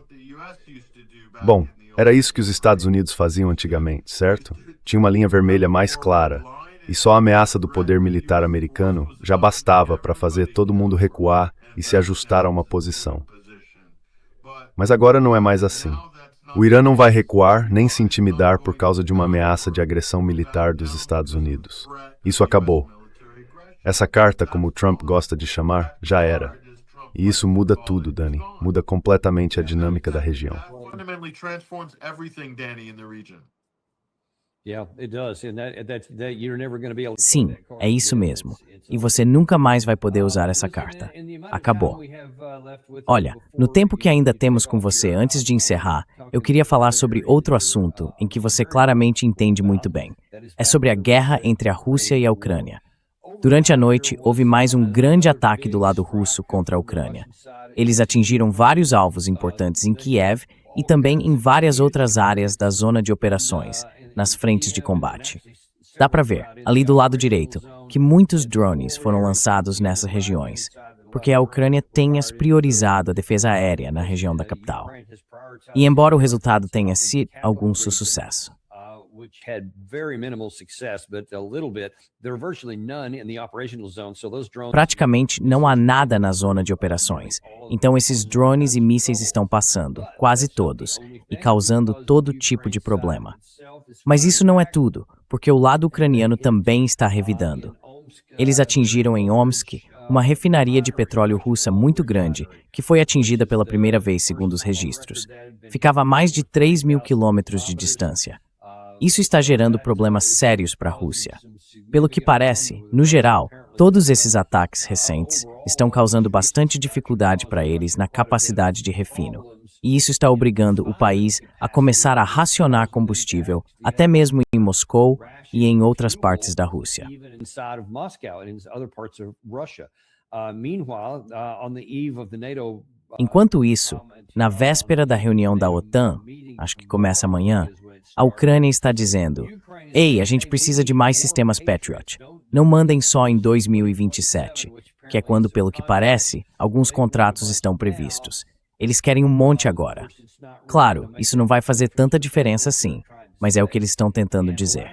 Bom, era isso que os Estados Unidos faziam antigamente, certo? Tinha uma linha vermelha mais clara, e só a ameaça do poder militar americano já bastava para fazer todo mundo recuar e se ajustar a uma posição. Mas agora não é mais assim. O Irã não vai recuar nem se intimidar por causa de uma ameaça de agressão militar dos Estados Unidos. Isso acabou. Essa carta, como o Trump gosta de chamar, já era. E isso muda tudo, Dani. Muda completamente a dinâmica da região. Sim, é isso mesmo. E você nunca mais vai poder usar essa carta. Acabou. Olha, no tempo que ainda temos com você antes de encerrar, eu queria falar sobre outro assunto em que você claramente entende muito bem. É sobre a guerra entre a Rússia e a Ucrânia. Durante a noite, houve mais um grande ataque do lado russo contra a Ucrânia. Eles atingiram vários alvos importantes em Kiev e também em várias outras áreas da zona de operações, nas frentes de combate. Dá para ver, ali do lado direito, que muitos drones foram lançados nessas regiões, porque a Ucrânia tenha priorizado a defesa aérea na região da capital. E embora o resultado tenha sido algum sucesso, which had very minimal success, but a little bit. There are virtually none in the operational zone, so those drones. Praticamente não há nada na zona de operações. Então esses drones e mísseis estão passando, quase todos, e causando todo tipo de problema. Mas isso não é tudo, porque o lado ucraniano também está revidando. Eles atingiram em Omsk uma refinaria de petróleo russa muito grande, que foi atingida pela primeira vez segundo os registros. Ficava a mais de 3.000 quilômetros de distância. Isso está gerando problemas sérios para a Rússia. Pelo que parece, no geral, todos esses ataques recentes estão causando bastante dificuldade para eles na capacidade de refino. E isso está obrigando o país a começar a racionar combustível, até mesmo em Moscou e em outras partes da Rússia. Enquanto isso, na véspera da reunião da OTAN, acho que começa amanhã, a Ucrânia está dizendo: "Ei, a gente precisa de mais sistemas Patriot. Não mandem só em 2027, que é quando, pelo que parece, alguns contratos estão previstos. Eles querem um monte agora." Claro, isso não vai fazer tanta diferença assim, mas é o que eles estão tentando dizer.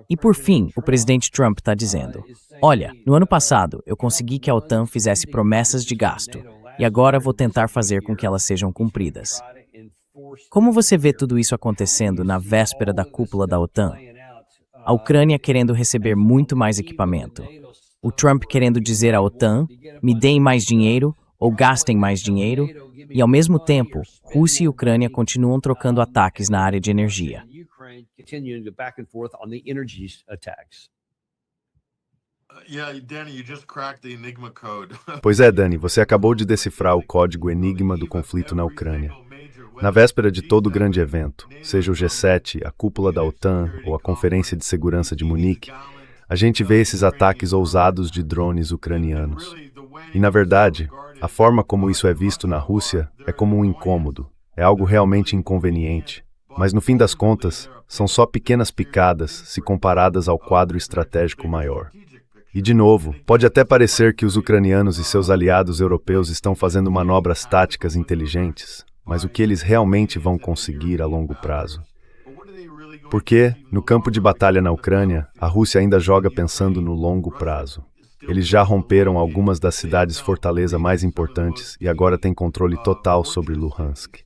E por fim, o presidente Trump está dizendo: "Olha, no ano passado eu consegui que a OTAN fizesse promessas de gasto, e agora vou tentar fazer com que elas sejam cumpridas." Como você vê tudo isso acontecendo na véspera da cúpula da OTAN? A Ucrânia querendo receber muito mais equipamento. O Trump querendo dizer à OTAN: "Me deem mais dinheiro" ou "gastem mais dinheiro", e ao mesmo tempo, Rússia e Ucrânia continuam trocando ataques na área de energia. Pois é, Dani, você acabou de decifrar o código enigma do conflito na Ucrânia. Na véspera de todo grande evento, seja o G7, a cúpula da OTAN ou a Conferência de Segurança de Munique, a gente vê esses ataques ousados de drones ucranianos. E, na verdade, a forma como isso é visto na Rússia é como um incômodo, é algo realmente inconveniente. Mas, no fim das contas, são só pequenas picadas se comparadas ao quadro estratégico maior. E, de novo, pode até parecer que os ucranianos e seus aliados europeus estão fazendo manobras táticas inteligentes, mas o que eles realmente vão conseguir a longo prazo? Porque, no campo de batalha na Ucrânia, a Rússia ainda joga pensando no longo prazo. Eles já romperam algumas das cidades-fortaleza mais importantes e agora têm controle total sobre Luhansk.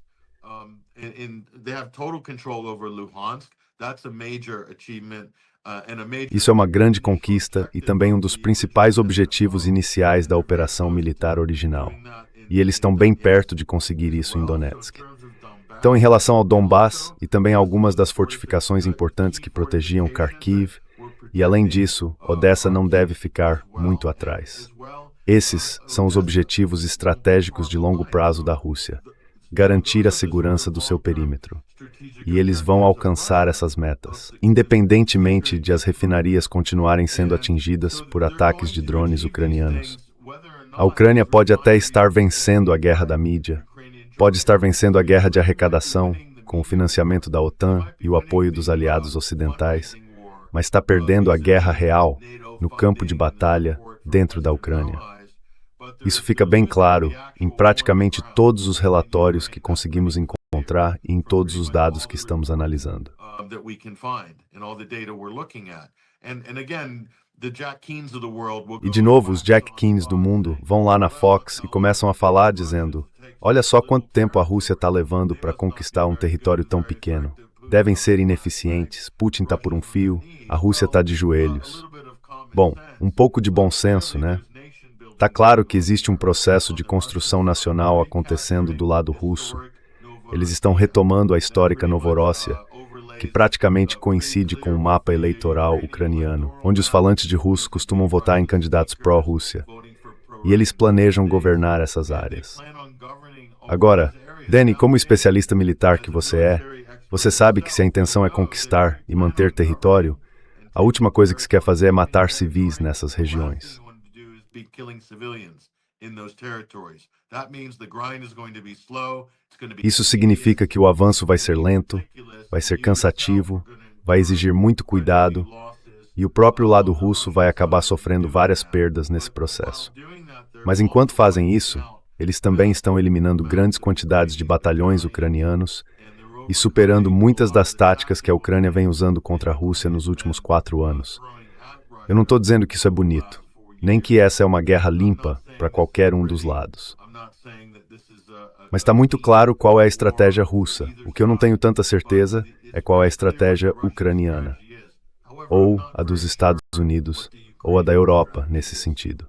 Isso é uma grande conquista e também um dos principais objetivos iniciais da operação militar original. E eles estão bem perto de conseguir isso em Donetsk. Então, em relação ao Donbass e também algumas das fortificações importantes que protegiam Kharkiv, e além disso, Odessa não deve ficar muito atrás. Esses são os objetivos estratégicos de longo prazo da Rússia: garantir a segurança do seu perímetro. E eles vão alcançar essas metas, independentemente de as refinarias continuarem sendo atingidas por ataques de drones ucranianos. A Ucrânia pode até estar vencendo a guerra da mídia, pode estar vencendo a guerra de arrecadação, com o financiamento da OTAN e o apoio dos aliados ocidentais, mas está perdendo a guerra real no campo de batalha dentro da Ucrânia. Isso fica bem claro em praticamente todos os relatórios que conseguimos encontrar e em todos os dados que estamos analisando. E de novo, os Jack Keanes do mundo vão lá na Fox e começam a falar dizendo: "Olha só quanto tempo a Rússia está levando para conquistar um território tão pequeno. Devem ser ineficientes, Putin está por um fio, a Rússia está de joelhos." Bom, um pouco de bom senso, né? Tá claro que existe um processo de construção nacional acontecendo do lado russo. Eles estão retomando a histórica Novorossia, que praticamente coincide com o mapa eleitoral ucraniano, onde os falantes de russo costumam votar em candidatos pró-Rússia. E eles planejam governar essas áreas. Agora, Danny, como especialista militar que você sabe que se a intenção é conquistar e manter território, a última coisa que se quer fazer é matar civis nessas regiões. Isso significa que o avanço vai ser lento, vai ser cansativo, vai exigir muito cuidado, e o próprio lado russo vai acabar sofrendo várias perdas nesse processo. Mas enquanto fazem isso, eles também estão eliminando grandes quantidades de batalhões ucranianos e superando muitas das táticas que a Ucrânia vem usando contra a Rússia nos últimos 4 anos. Eu não estou dizendo que isso é bonito, nem que essa é uma guerra limpa para qualquer um dos lados. Mas está muito claro qual é a estratégia russa. O que eu não tenho tanta certeza é qual é a estratégia ucraniana, ou a dos Estados Unidos, ou a da Europa, nesse sentido.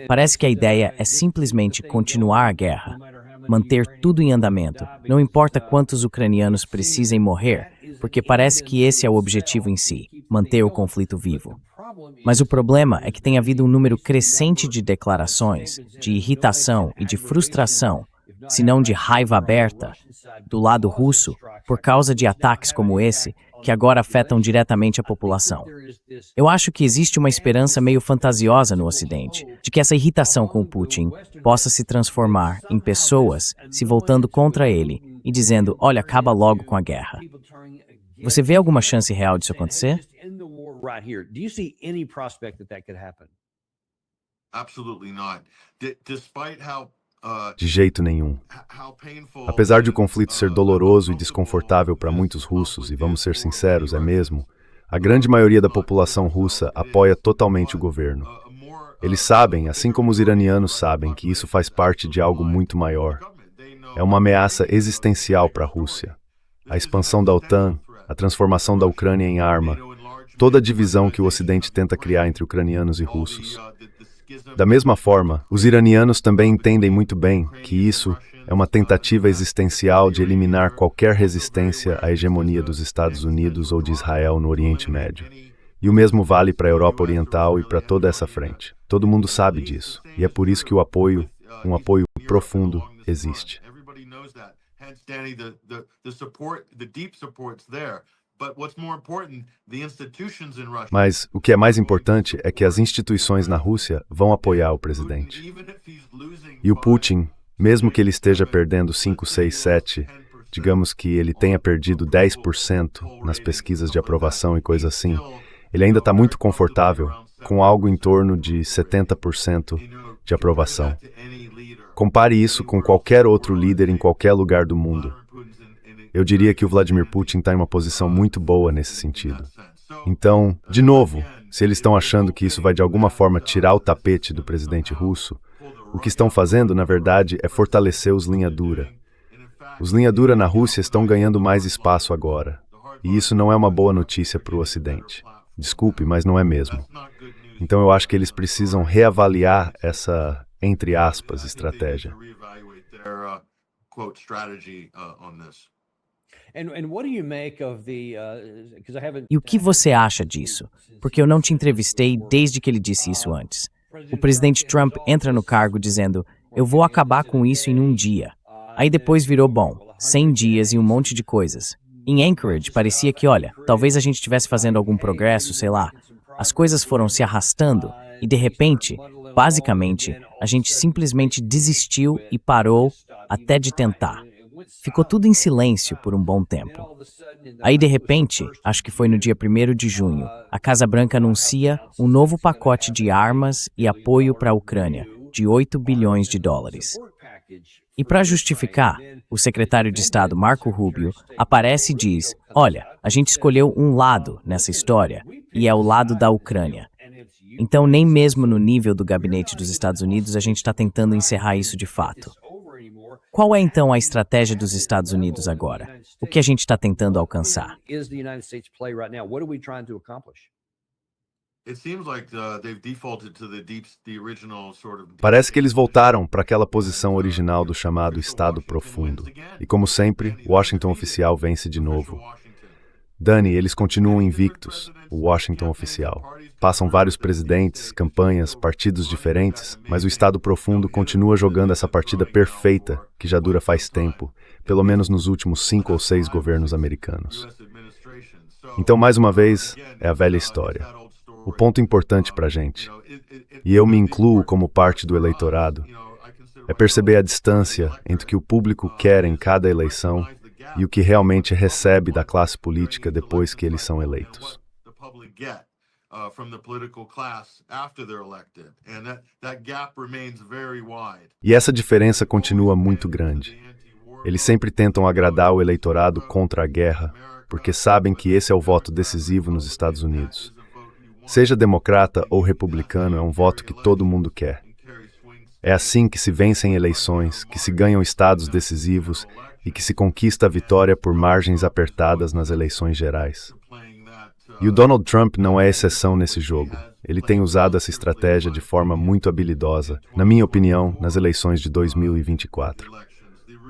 Parece que a ideia é simplesmente continuar a guerra, manter tudo em andamento, não importa quantos ucranianos precisem morrer, porque parece que esse é o objetivo em si, manter o conflito vivo. Mas o problema é que tem havido um número crescente de declarações, de irritação e de frustração, se não de raiva aberta, do lado russo, por causa de ataques como esse, que agora afetam diretamente a população. Eu acho que existe uma esperança meio fantasiosa no Ocidente, de que essa irritação com o Putin possa se transformar em pessoas se voltando contra ele e dizendo, olha, acaba logo com a guerra. Você vê alguma chance real disso acontecer? De jeito nenhum. Apesar de o conflito ser doloroso e desconfortável para muitos russos, e vamos ser sinceros, é mesmo, a grande maioria da população russa apoia totalmente o governo. Eles sabem, assim como os iranianos sabem, que isso faz parte de algo muito maior. É uma ameaça existencial para a Rússia. A expansão da OTAN, a transformação da Ucrânia em arma, toda a divisão que o Ocidente tenta criar entre ucranianos e russos. Da mesma forma, os iranianos também entendem muito bem que isso é uma tentativa existencial de eliminar qualquer resistência à hegemonia dos Estados Unidos ou de Israel no Oriente Médio. E o mesmo vale para a Europa Oriental e para toda essa frente. Todo mundo sabe disso, e é por isso que o apoio, um apoio profundo, existe. Mas o que é mais importante é que as instituições na Rússia vão apoiar o presidente. E o Putin, mesmo que ele esteja perdendo 5, 6, 7, digamos que ele tenha perdido 10% nas pesquisas de aprovação e coisa assim, ele ainda está muito confortável com algo em torno de 70% de aprovação. Compare isso com qualquer outro líder em qualquer lugar do mundo. Eu diria que o Vladimir Putin está em uma posição muito boa nesse sentido. Então, de novo, se eles estão achando que isso vai de alguma forma tirar o tapete do presidente russo, o que estão fazendo, na verdade, é fortalecer os linha dura. Os linha dura na Rússia estão ganhando mais espaço agora. E isso não é uma boa notícia para o Ocidente. Desculpe, mas não é mesmo. Então eu acho que eles precisam reavaliar essa, entre aspas, estratégia. E o que você acha disso? Porque eu não te entrevistei desde que ele disse isso antes. O presidente Trump entra no cargo dizendo, eu vou acabar com isso em um dia. Aí depois virou, bom, 100 dias e um monte de coisas. Em Anchorage, parecia que, olha, talvez a gente estivesse fazendo algum progresso, sei lá. As coisas foram se arrastando e, de repente, basicamente, a gente simplesmente desistiu e parou até de tentar. Ficou tudo em silêncio por um bom tempo. Aí, de repente, acho que foi no dia 1º de junho, a Casa Branca anuncia um novo pacote de armas e apoio para a Ucrânia, de 8 bilhões de dólares. E para justificar, o secretário de Estado Marco Rubio aparece e diz, olha, a gente escolheu um lado nessa história, e é o lado da Ucrânia. Então, nem mesmo no nível do gabinete dos Estados Unidos a gente está tentando encerrar isso de fato. Qual é então a estratégia dos Estados Unidos agora? O que a gente está tentando alcançar? Parece que eles voltaram para aquela posição original do chamado Estado Profundo. E como sempre, Washington oficial vence de novo. Dani, eles continuam invictos, o Washington oficial. Passam vários presidentes, campanhas, partidos diferentes, mas o Estado Profundo continua jogando essa partida perfeita que já dura faz tempo, pelo menos nos últimos 5 ou 6 governos americanos. Então, mais uma vez, é a velha história. O ponto importante para a gente, e eu me incluo como parte do eleitorado, é perceber a distância entre o que o público quer em cada eleição e o que realmente recebe da classe política depois que eles são eleitos. from the political class after they're elected, and that gap remains very wide. E essa diferença continua muito grande. Eles sempre tentam agradar o eleitorado contra a guerra, porque sabem que esse é o voto decisivo nos Estados Unidos. Seja democrata ou republicano, é um voto que todo mundo quer. É assim que se vencem eleições, que se ganham estados decisivos e que se conquista a vitória por margens apertadas nas eleições gerais. E o Donald Trump não é exceção nesse jogo. Ele tem usado essa estratégia de forma muito habilidosa, na minha opinião, nas eleições de 2024.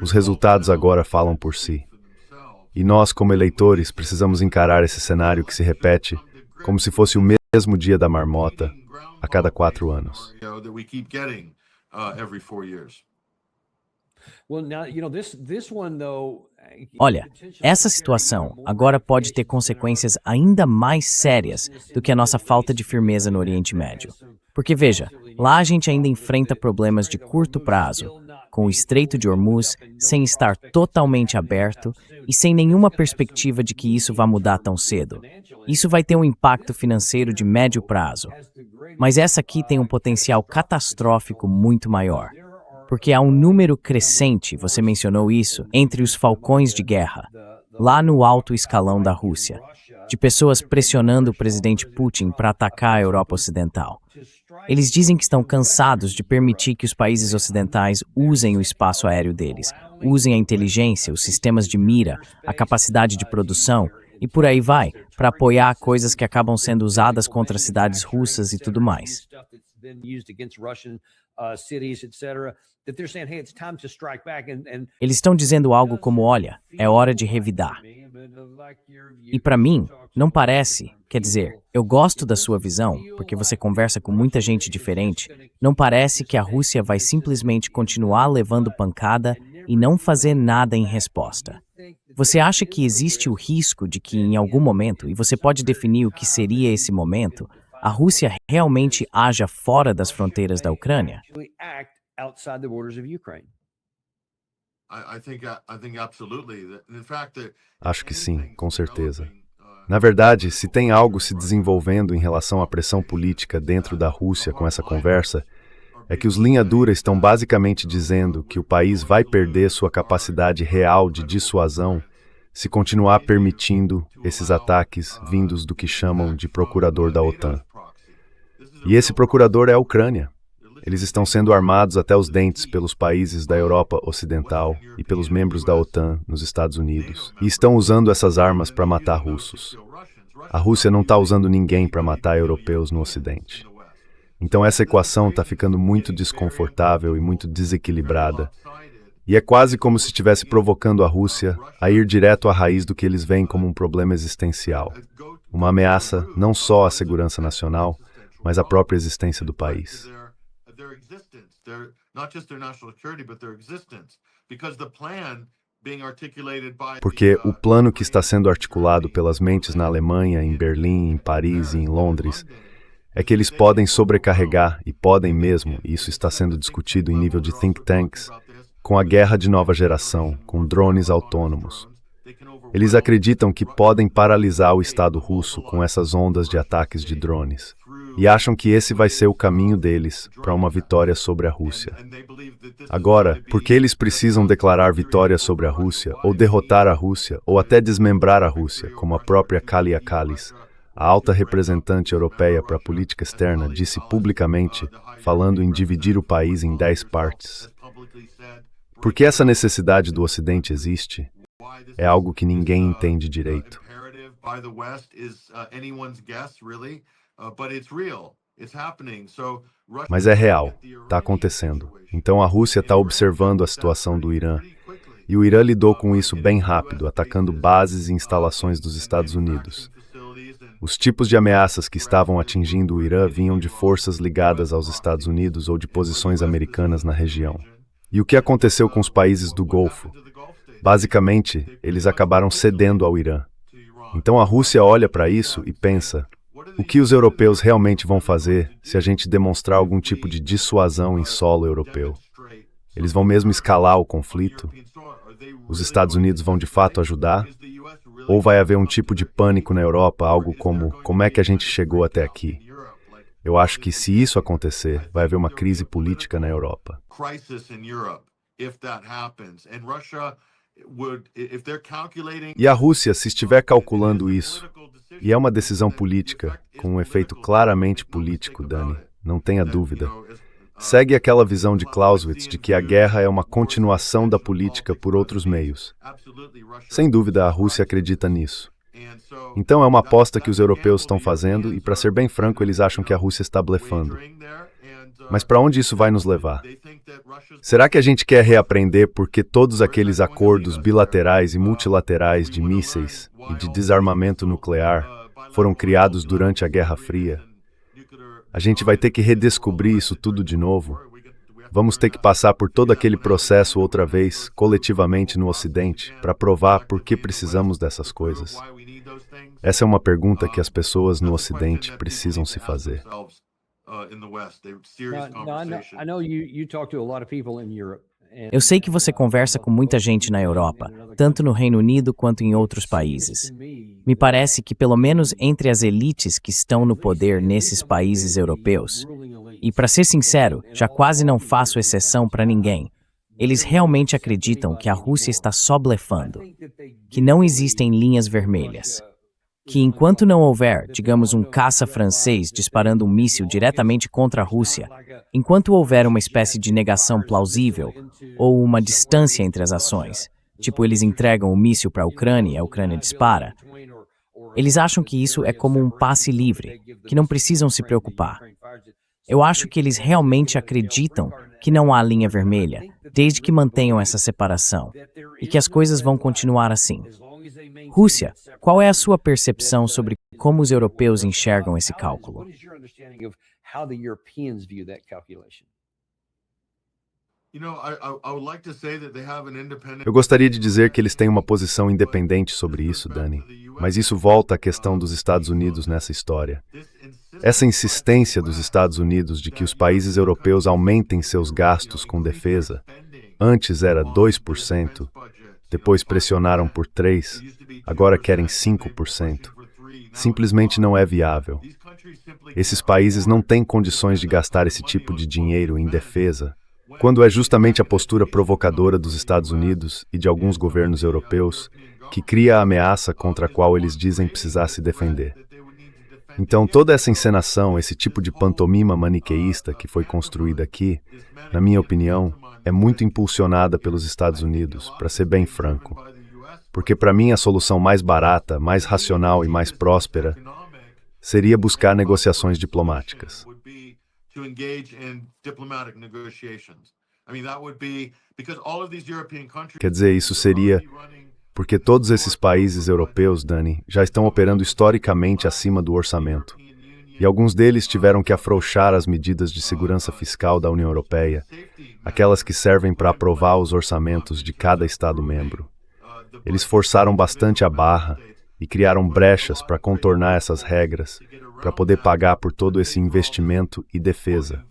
Os resultados agora falam por si. E nós, como eleitores, precisamos encarar esse cenário que se repete como se fosse o mesmo dia da marmota a cada 4 anos. Olha, essa situação agora pode ter consequências ainda mais sérias do que a nossa falta de firmeza no Oriente Médio. Porque veja, lá a gente ainda enfrenta problemas de curto prazo, com o Estreito de Hormuz sem estar totalmente aberto e sem nenhuma perspectiva de que isso vá mudar tão cedo. Isso vai ter um impacto financeiro de médio prazo. Mas essa aqui tem um potencial catastrófico muito maior. Porque há um número crescente, você mencionou isso, entre os falcões de guerra, lá no alto escalão da Rússia, de pessoas pressionando o presidente Putin para atacar a Europa Ocidental. Eles dizem que estão cansados de permitir que os países ocidentais usem o espaço aéreo deles, usem a inteligência, os sistemas de mira, a capacidade de produção e por aí vai, para apoiar coisas que acabam sendo usadas contra cidades russas e tudo mais. Eles estão dizendo algo como, olha, é hora de revidar. E para mim, não parece, quer dizer, eu gosto da sua visão, porque você conversa com muita gente diferente, não parece que a Rússia vai simplesmente continuar levando pancada e não fazer nada em resposta. Você acha que existe o risco de que em algum momento, e você pode definir o que seria esse momento, a Rússia realmente haja fora das fronteiras da Ucrânia? Acho que sim, com certeza. Na verdade, se tem algo se desenvolvendo em relação à pressão política dentro da Rússia com essa conversa, é que os linha dura estão basicamente dizendo que o país vai perder sua capacidade real de dissuasão se continuar permitindo esses ataques vindos do que chamam de procurador da OTAN. E esse procurador é a Ucrânia. Eles estão sendo armados até os dentes pelos países da Europa Ocidental e pelos membros da OTAN nos Estados Unidos. E estão usando essas armas para matar russos. A Rússia não está usando ninguém para matar europeus no Ocidente. Então essa equação está ficando muito desconfortável e muito desequilibrada. E é quase como se estivesse provocando a Rússia a ir direto à raiz do que eles veem como um problema existencial. Uma ameaça não só à segurança nacional, mas à própria existência do país. Porque o plano que está sendo articulado pelas mentes na Alemanha, em Berlim, em Paris e em Londres, é que eles podem sobrecarregar, e podem mesmo, e isso está sendo discutido em nível de think tanks, com a guerra de nova geração, com drones autônomos. Eles acreditam que podem paralisar o Estado russo com essas ondas de ataques de drones. E acham que esse vai ser o caminho deles para uma vitória sobre a Rússia. Agora, por que eles precisam declarar vitória sobre a Rússia, ou derrotar a Rússia, ou até desmembrar a Rússia, como a própria Kalia Kallas, a alta representante europeia para a política externa, disse publicamente, falando em dividir o país em 10 partes? Por que essa necessidade do Ocidente existe? É algo que ninguém entende direito. Mas é real, está acontecendo. Então a Rússia está observando a situação do Irã. E o Irã lidou com isso bem rápido, atacando bases e instalações dos Estados Unidos. Os tipos de ameaças que estavam atingindo o Irã vinham de forças ligadas aos Estados Unidos ou de posições americanas na região. E o que aconteceu com os países do Golfo? Basicamente, eles acabaram cedendo ao Irã. Então a Rússia olha para isso e pensa: o que os europeus realmente vão fazer se a gente demonstrar algum tipo de dissuasão em solo europeu? Eles vão mesmo escalar o conflito? Os Estados Unidos vão de fato ajudar? Ou vai haver um tipo de pânico na Europa, algo como é que a gente chegou até aqui? Eu acho que se isso acontecer, vai haver uma crise política na Europa. E a Rússia, se estiver calculando isso, e é uma decisão política, com um efeito claramente político, Dani, não tenha dúvida, segue aquela visão de Clausewitz de que a guerra é uma continuação da política por outros meios. Sem dúvida, a Rússia acredita nisso. Então é uma aposta que os europeus estão fazendo e, para ser bem franco, eles acham que a Rússia está blefando. Mas para onde isso vai nos levar? Será que a gente quer reaprender porque todos aqueles acordos bilaterais e multilaterais de mísseis e de desarmamento nuclear foram criados durante a Guerra Fria? A gente vai ter que redescobrir isso tudo de novo? Vamos ter que passar por todo aquele processo outra vez, coletivamente no Ocidente, para provar por que precisamos dessas coisas? Essa é uma pergunta que as pessoas no Ocidente precisam se fazer. Eu sei que você conversa com muita gente na Europa, tanto no Reino Unido quanto em outros países. Me parece que, pelo menos entre as elites que estão no poder nesses países europeus, e para ser sincero, já quase não faço exceção para ninguém, eles realmente acreditam que a Rússia está só blefando, que não existem linhas vermelhas. Que enquanto não houver, digamos, um caça francês disparando um míssil diretamente contra a Rússia, enquanto houver uma espécie de negação plausível ou uma distância entre as ações, tipo eles entregam o míssil para a Ucrânia dispara, eles acham que isso é como um passe livre, que não precisam se preocupar. Eu acho que eles realmente acreditam que não há linha vermelha, desde que mantenham essa separação, e que as coisas vão continuar assim. Rússia, qual é a sua percepção sobre como os europeus enxergam esse cálculo? Eu gostaria de dizer que eles têm uma posição independente sobre isso, Dani, mas isso volta à questão dos Estados Unidos nessa história. Essa insistência dos Estados Unidos de que os países europeus aumentem seus gastos com defesa, antes era 2%, depois pressionaram por 3%, agora querem 5%. Simplesmente não é viável. Esses países não têm condições de gastar esse tipo de dinheiro em defesa, quando é justamente a postura provocadora dos Estados Unidos e de alguns governos europeus que cria a ameaça contra a qual eles dizem precisar se defender. Então, toda essa encenação, esse tipo de pantomima maniqueísta que foi construída aqui, na minha opinião, é muito impulsionada pelos Estados Unidos, para ser bem franco. Porque para mim a solução mais barata, mais racional e mais próspera seria buscar negociações diplomáticas. Quer dizer, isso seria porque todos esses países europeus, Dani, já estão operando historicamente acima do orçamento. E alguns deles tiveram que afrouxar as medidas de segurança fiscal da União Europeia, aquelas que servem para aprovar os orçamentos de cada Estado-membro. Eles forçaram bastante a barra e criaram brechas para contornar essas regras, para poder pagar por todo esse investimento e defesa.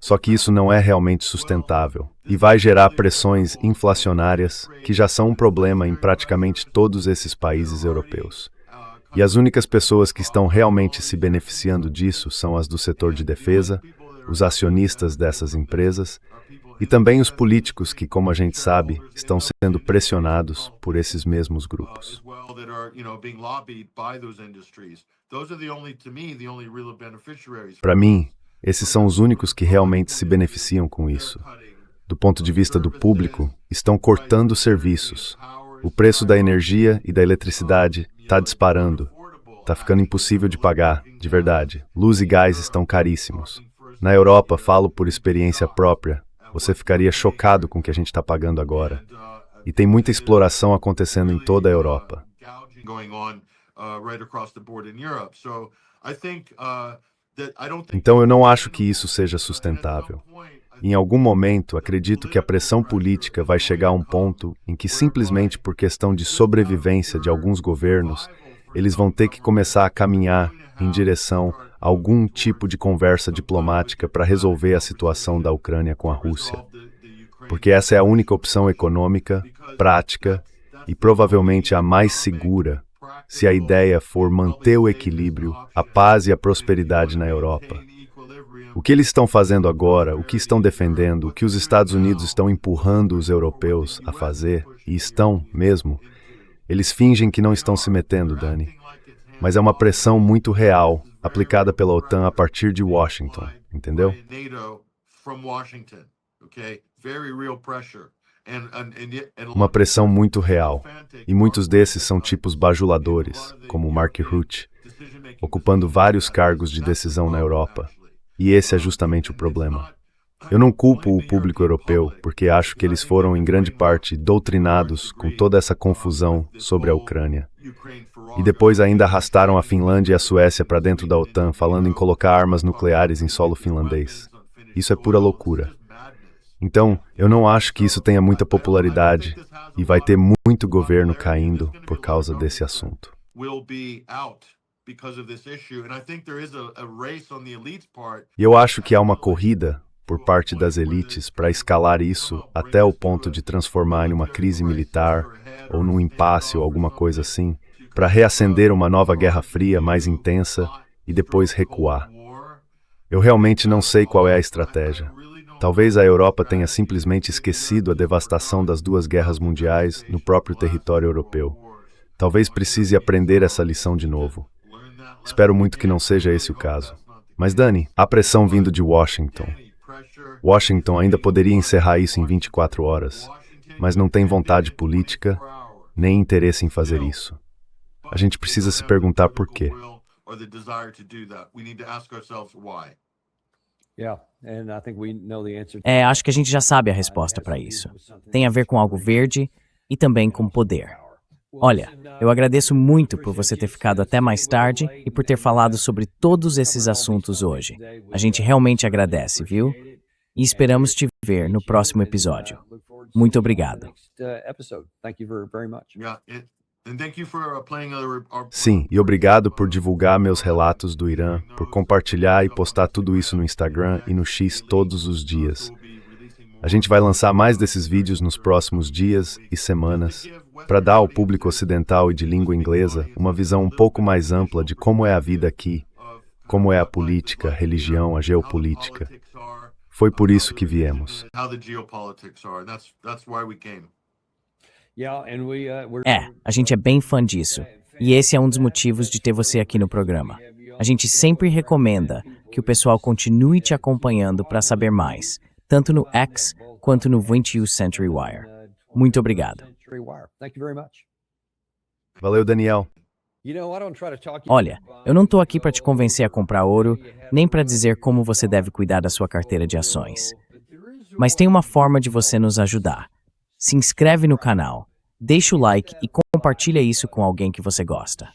Só que isso não é realmente sustentável e vai gerar pressões inflacionárias que já são um problema em praticamente todos esses países europeus. E as únicas pessoas que estão realmente se beneficiando disso são as do setor de defesa, os acionistas dessas empresas e também os políticos que, como a gente sabe, estão sendo pressionados por esses mesmos grupos. Para mim, esses são os únicos que realmente se beneficiam com isso. Do ponto de vista do público, estão cortando serviços. O preço da energia e da eletricidade está disparando. Está ficando impossível de pagar, de verdade. Luz e gás estão caríssimos. Na Europa, falo por experiência própria, você ficaria chocado com o que a gente está pagando agora. E tem muita exploração acontecendo em toda a Europa. Então eu não acho que isso seja sustentável. Em algum momento, acredito que a pressão política vai chegar a um ponto em que simplesmente por questão de sobrevivência de alguns governos, eles vão ter que começar a caminhar em direção a algum tipo de conversa diplomática para resolver a situação da Ucrânia com a Rússia. Porque essa é a única opção econômica, prática e provavelmente a mais segura, se a ideia for manter o equilíbrio, a paz e a prosperidade na Europa. O que eles estão fazendo agora, o que estão defendendo, o que os Estados Unidos estão empurrando os europeus a fazer, e estão mesmo, eles fingem que não estão se metendo, Dani. Mas é uma pressão muito real, aplicada pela OTAN a partir de Washington, entendeu? Uma pressão muito real. E muitos desses são tipos bajuladores, como Mark Rutte, ocupando vários cargos de decisão na Europa. E esse é justamente o problema. Eu não culpo o público europeu, porque acho que eles foram, em grande parte, doutrinados com toda essa confusão sobre a Ucrânia. E depois ainda arrastaram a Finlândia e a Suécia para dentro da OTAN, falando em colocar armas nucleares em solo finlandês. Isso é pura loucura. Então, eu não acho que isso tenha muita popularidade e vai ter muito governo caindo por causa desse assunto. E eu acho que há uma corrida por parte das elites para escalar isso até o ponto de transformar em uma crise militar ou num impasse ou alguma coisa assim, para reacender uma nova Guerra Fria mais intensa e depois recuar. Eu realmente não sei qual é a estratégia. Talvez a Europa tenha simplesmente esquecido a devastação das duas guerras mundiais no próprio território europeu. Talvez precise aprender essa lição de novo. Espero muito que não seja esse o caso. Mas, Dani, há pressão vindo de Washington. Washington ainda poderia encerrar isso em 24 horas, mas não tem vontade política nem interesse em fazer isso. A gente precisa se perguntar por quê. Acho que a gente já sabe a resposta para isso. Tem a ver com algo verde e também com poder. Olha, eu agradeço muito por você ter ficado até mais tarde e por ter falado sobre todos esses assuntos hoje. A gente realmente agradece, viu? E esperamos te ver no próximo episódio. Muito obrigado. Sim, e obrigado por divulgar meus relatos do Irã, por compartilhar e postar tudo isso no Instagram e no X todos os dias. A gente vai lançar mais desses vídeos nos próximos dias e semanas, para dar ao público ocidental e de língua inglesa uma visão um pouco mais ampla de como é a vida aqui, como é a política, a religião, a geopolítica. Foi por isso que viemos. A gente é bem fã disso. E esse é um dos motivos de ter você aqui no programa. A gente sempre recomenda que o pessoal continue te acompanhando para saber mais, tanto no X quanto no 20th Century Wire. Muito obrigado. Valeu, Daniel. Olha, eu não estou aqui para te convencer a comprar ouro, nem para dizer como você deve cuidar da sua carteira de ações. Mas tem uma forma de você nos ajudar. Se inscreve no canal, deixa o like e compartilha isso com alguém que você gosta.